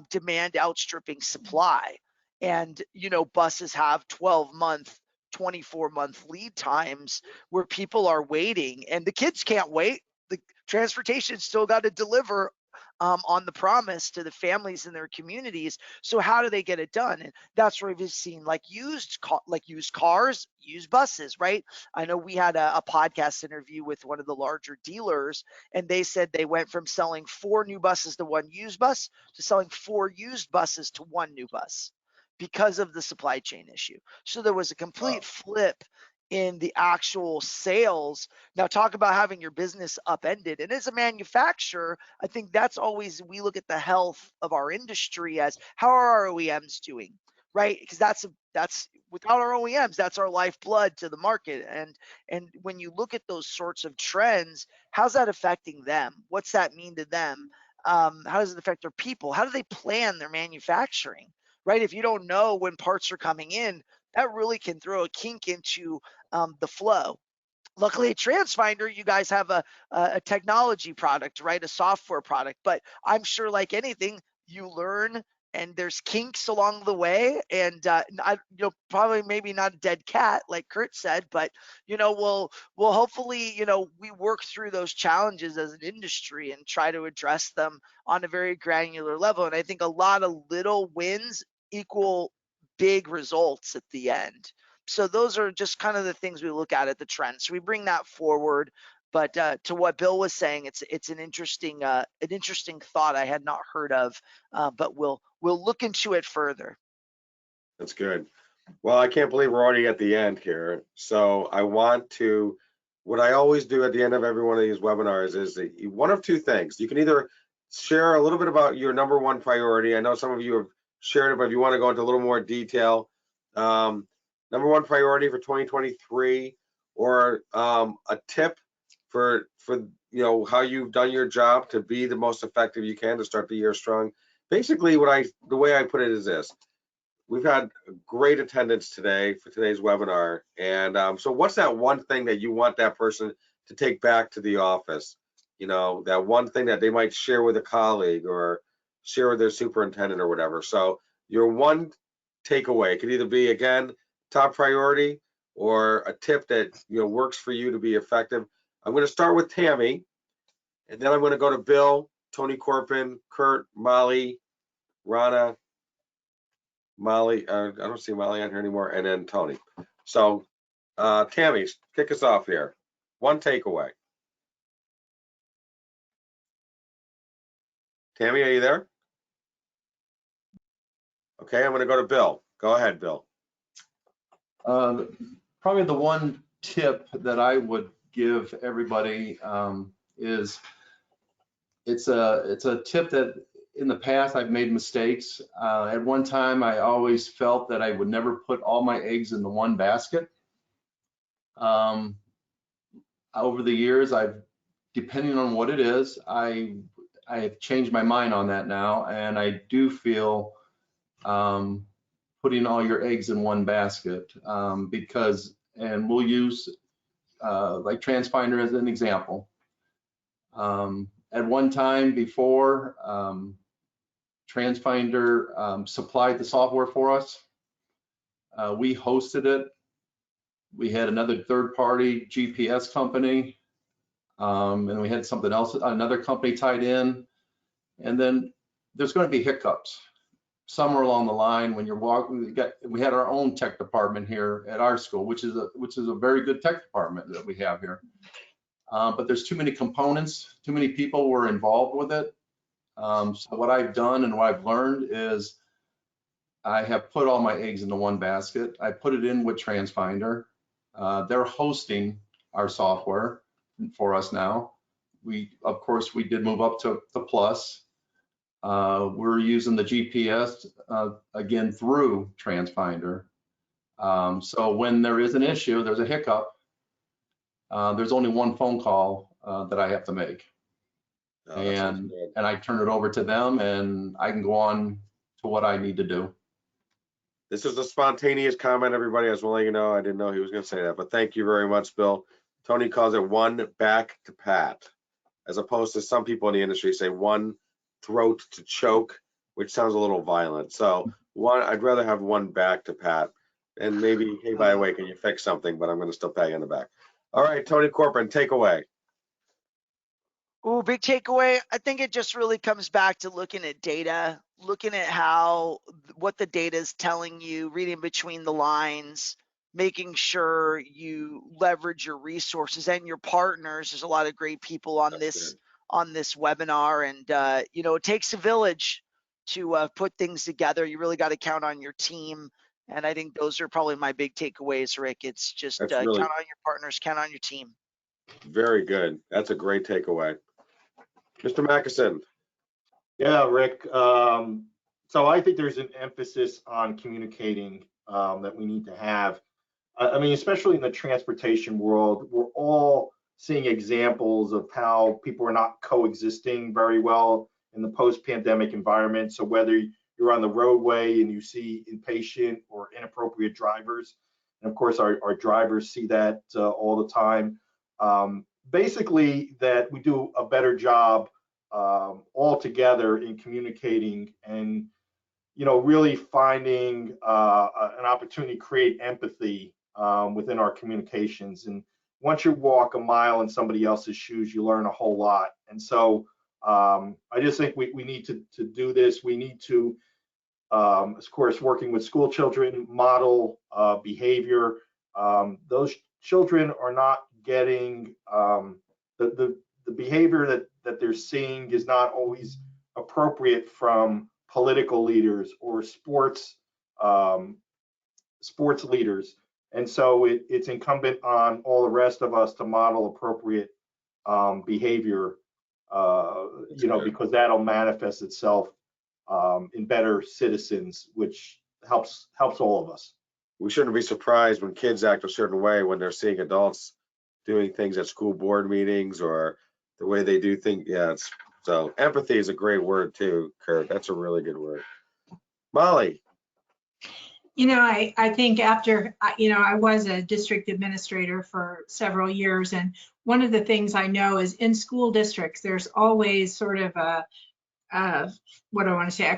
demand outstripping supply, and buses have 12-month, 24-month lead times where people are waiting, and the kids can't wait. The transportation still got to deliver on the promise to the families in their communities. So how do they get it done? And that's where we've seen like used cars, used buses, right? I know we had a podcast interview with one of the larger dealers, and they said they went from selling 4 new buses to 1 used bus to selling 4 used buses to 1 new bus because of the supply chain issue. So there was a complete flip in the actual sales. Now, talk about having your business upended. And as a manufacturer, I think that's always, we look at the health of our industry as how are our OEMs doing, right? Because that's without our OEMs, that's our lifeblood to the market. And when you look at those sorts of trends, how's that affecting them? What's that mean to them? How does it affect their people? How do they plan their manufacturing, right? If you don't know when parts are coming in, that really can throw a kink into the flow. Luckily at Transfinder, you guys have a technology product, right? A software product, but I'm sure like anything, you learn and there's kinks along the way. And probably maybe not a dead cat, like Kurt said, but we'll hopefully, we work through those challenges as an industry and try to address them on a very granular level. And I think a lot of little wins equal big results at the end. So those are just kind of the things we look at the trend. So we bring that forward. But to what Bill was saying, it's an interesting thought I had not heard of, but we'll look into it further. That's good. Well, I can't believe we're already at the end here. So I want to, what I always do at the end of every one of these webinars is one of 2 things. You can either share a little bit about your number 1 priority. I know some of you have shared it, but if you want to go into a little more detail, number 1 priority for 2023, or a tip for how you've done your job to be the most effective you can to start the year strong. Basically, the way I put it is this: we've had great attendance today for today's webinar, and so what's that one thing that you want that person to take back to the office? That one thing that they might share with a colleague or share with their superintendent or whatever. So your one takeaway could either be, again, top priority, or a tip that works for you to be effective. I'm going to start with Tammy, and then I'm going to go to Bill, Tony Corpin, Kurt, Molly, Rana, Molly. I don't see Molly on here anymore, and then Tony. So Tammy, kick us off here. One takeaway. Tammy, are you there? Okay, I'm going to go to Bill. Go ahead, Bill. Probably the one tip that I would give everybody is it's a tip that in the past, I've made mistakes. At one time, I always felt that I would never put all my eggs into one basket. Over the years, depending on what it is, I have changed my mind on that now, and I do feel putting all your eggs in one basket because, and we'll use like Transfinder as an example. At one time before, Transfinder supplied the software for us. We hosted it. We had another third-party GPS company, and we had something else, another company tied in. And then there's going to be hiccups somewhere along the line when you're walking. We had our own tech department here at our school, which is a very good tech department that we have here. But there's too many components, too many people were involved with it. So what I've done and what I've learned is I have put all my eggs into one basket. I put it in with Transfinder. They're hosting our software for us now. Of course, we did move up to the Plus. We're using the GPS again through Transfinder. So when there is an issue, there's a hiccup, there's only one phone call that I have to make. Oh, and I turn it over to them, and I can go on to what I need to do. This is a spontaneous comment, everybody. I was letting you know. I didn't know he was going to say that, but thank you very much, Bill. Tony calls it one back to pat, as opposed to some people in the industry say one throat to choke, which sounds a little violent. So I'd rather have one back to pat, and maybe, hey, by the way, can you fix something? But I'm going to still pat you on the back. All right, Tony Corcoran, take away. Ooh, big takeaway. I think it just really comes back to looking at data, looking at what the data is telling you, reading between the lines, making sure you leverage your resources and your partners. There's a lot of great people on this webinar, and it takes a village to put things together. You really got to count on your team, and I think those are probably my big takeaways, Rick. It's just count on your partners, count on your team. Very good. That's a great takeaway. Mr. Mackeson. Yeah, Rick. So I think there's an emphasis on communicating that we need to have. I mean, especially in the transportation world, we're all seeing examples of how people are not coexisting very well in the post-pandemic environment. So whether you're on the roadway and you see impatient or inappropriate drivers, and of course our drivers see that all the time. Basically, that we do a better job all together in communicating and, really finding an opportunity to create empathy within our communications. And once you walk a mile in somebody else's shoes, you learn a whole lot. And so I just think we need to do this. We need to, of course, working with school children, model behavior. Those children are not getting the behavior that they're seeing is not always appropriate from political leaders or sports leaders. And so it's incumbent on all the rest of us to model appropriate behavior, because that'll manifest itself in better citizens, which helps all of us. We shouldn't be surprised when kids act a certain way when they're seeing adults doing things at school board meetings or the way they do things. Yeah, so empathy is a great word too, Kurt. That's a really good word. Molly. I think after, I was a district administrator for several years, and one of the things I know is in school districts, there's always sort of a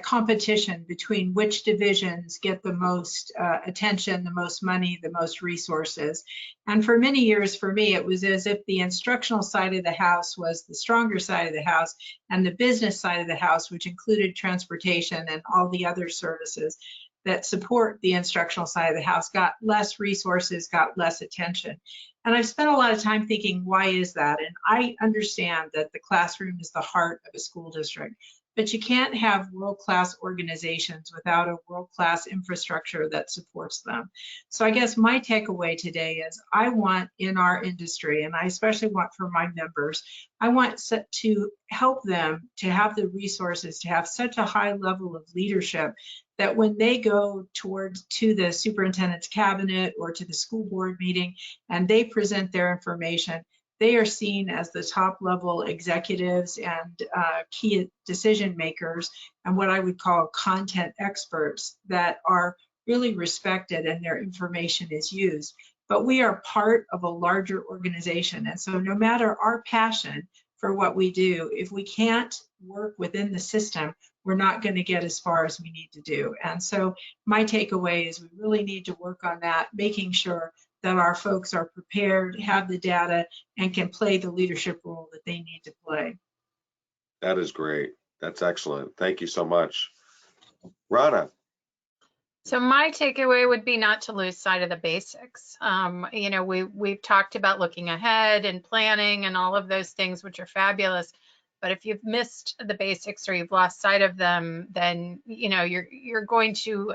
competition between which divisions get the most attention, the most money, the most resources. And for many years, for me, it was as if the instructional side of the house was the stronger side of the house, and the business side of the house, which included transportation and all the other services that support the instructional side of the house, got less resources, got less attention. And I've spent a lot of time thinking, why is that? And I understand that the classroom is the heart of a school district. but you can't have world-class organizations without a world-class infrastructure that supports them. So I guess my takeaway today is I want in our industry, and I especially want for my members, I want to help them to have the resources to have such a high level of leadership that when they go to the superintendent's cabinet or to the school board meeting and they present their information, they are seen as the top level executives and key decision makers and what I would call content experts that are really respected and their information is used. But we are part of a larger organization. And so no matter our passion for what we do, if we can't work within the system, we're not going to get as far as we need to do. And so my takeaway is we really need to work on that, making sure that our folks are prepared, have the data, and can play the leadership role that they need to play. That is great. That's excellent. Thank you so much. Rana. So my takeaway would be not to lose sight of the basics. You know, we've talked about looking ahead and planning and all of those things, which are fabulous. But if you've missed the basics or you've lost sight of them, then you know you're going to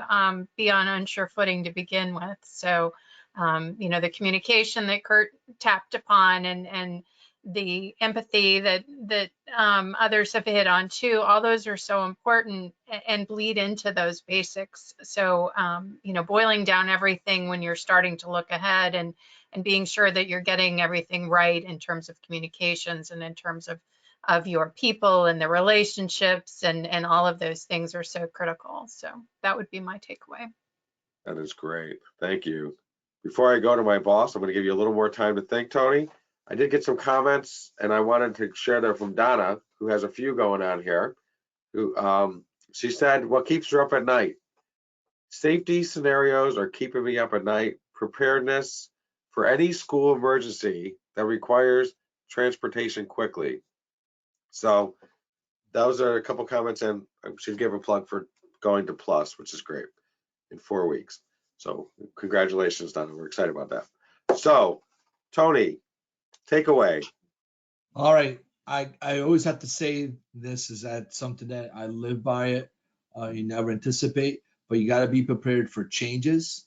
be on unsure footing to begin with. So you know, the communication that Kurt tapped upon and the empathy that others have hit on too, all those are so important and bleed into those basics. So you know, boiling down everything when you're starting to look ahead and being sure that you're getting everything right in terms of communications and in terms of your people and the relationships and all of those things are so critical. So that would be my takeaway. That is great. Thank you. Before I go to my boss, I'm going to give you a little more time to think, Tony. I did get some comments, and I wanted to share them from Donna, who has a few going on here. She said, what keeps her up at night? Safety scenarios are keeping me up at night. Preparedness for any school emergency that requires transportation quickly. So those are a couple comments, and I should give a plug for going to Plus, which is great, in 4 weeks. So congratulations, Donna. We're excited about that. So, Tony, take away. All right. I always have to say this is that something that I live by it. You never anticipate, but you got to be prepared for changes.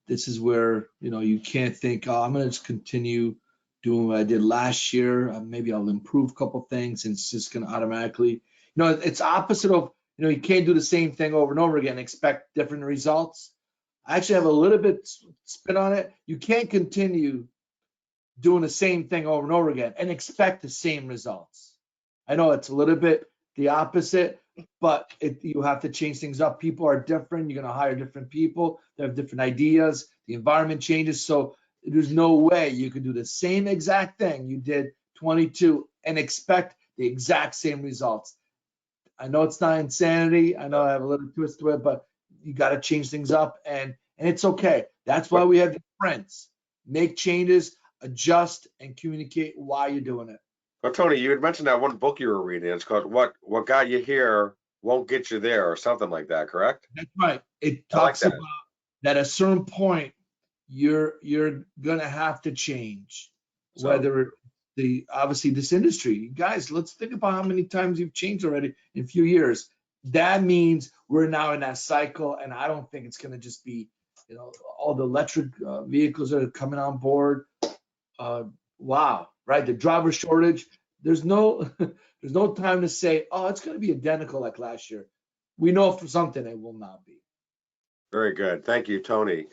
This is where, you know, you can't think, oh, I'm going to just continue doing what I did last year. Maybe I'll improve a couple things and it's just going to automatically, you know, it's opposite of, you know, you can't do the same thing over and over again, expect different results. I actually have a little bit spin on it. You can't continue doing the same thing over and over again and expect the same results. I know it's a little bit the opposite, but you have to change things up. People are different. You're going to hire different people. They have different ideas. The environment changes. So there's no way you can do the same exact thing you did 22 and expect the exact same results. I know it's not insanity. I know I have a little twist to it, but you got to change things up and it's okay. That's why we have the friends. Make changes, adjust, and communicate why you're doing it. Well, Tony, you had mentioned that one book you were reading. It's called What Got You Here Won't Get You There, or something like that, correct? That's right. It talks about that at a certain point, you're gonna have to change. So, whether obviously this industry, guys, let's think about how many times you've changed already in a few years. That means we're now in that cycle, and I don't think it's gonna just be, you know, all the electric vehicles that are coming on board. Wow, right? The driver shortage. There's no time to say, oh, it's going to be identical like last year. We know for something it will not be. Very good. Thank you, Tony.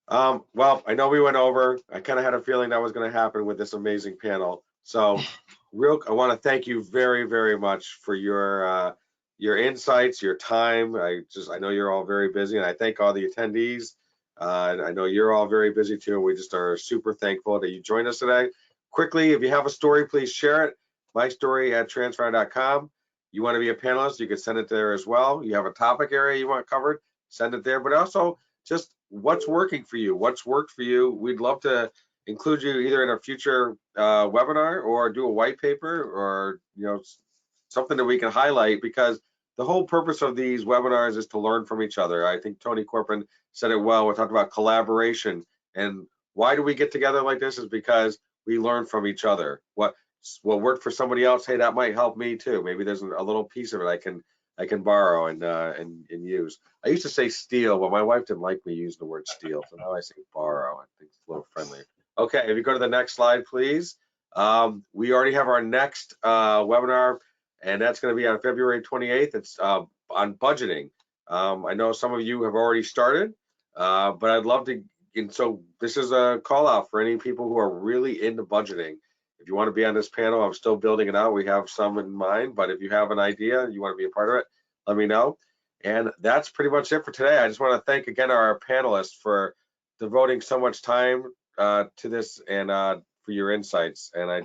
Well, I know we went over. I kind of had a feeling that was going to happen with this amazing panel. So I want to thank you very, very much for your insights, your time. I know you're all very busy, and I thank all the attendees. And I know you're all very busy too, and we just are super thankful that you joined us today. Quickly, if you have a story, please share it. mystory@transfinder.com. You want to be a panelist, you can send it there as well. You have a topic area you want covered, send it there. But also just what's working for you, what's worked for you. We'd love to include you either in a future webinar or do a white paper or, you know, something that we can highlight, because the whole purpose of these webinars is to learn from each other. I think Tony Corpin said it well. We talked about collaboration, and why do we get together like this is because we learn from each other. what worked for somebody else, hey, that might help me too. Maybe there's a little piece of it I can borrow and use. I used to say steal, but my wife didn't like me using the word steal, so now I say borrow. I think it's a little friendlier. Okay, if you go to the next slide, please. We already have our next webinar, and that's going to be on February 28th. It's on budgeting. I know some of you have already started, but I'd love to. And so this is a call out for any people who are really into budgeting. If you want to be on this panel, I'm still building it out. We have some in mind, but if you have an idea, you want to be a part of it, let me know. And that's pretty much it for today. I just want to thank again our panelists for devoting so much time to this and for your insights. And I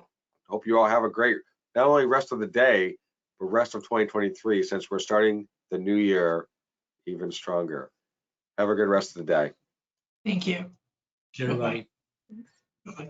hope you all have a great, not only rest of the day, but rest of 2023, since we're starting the new year even stronger. Have a good rest of the day. Thank you. Everybody. Bye-bye.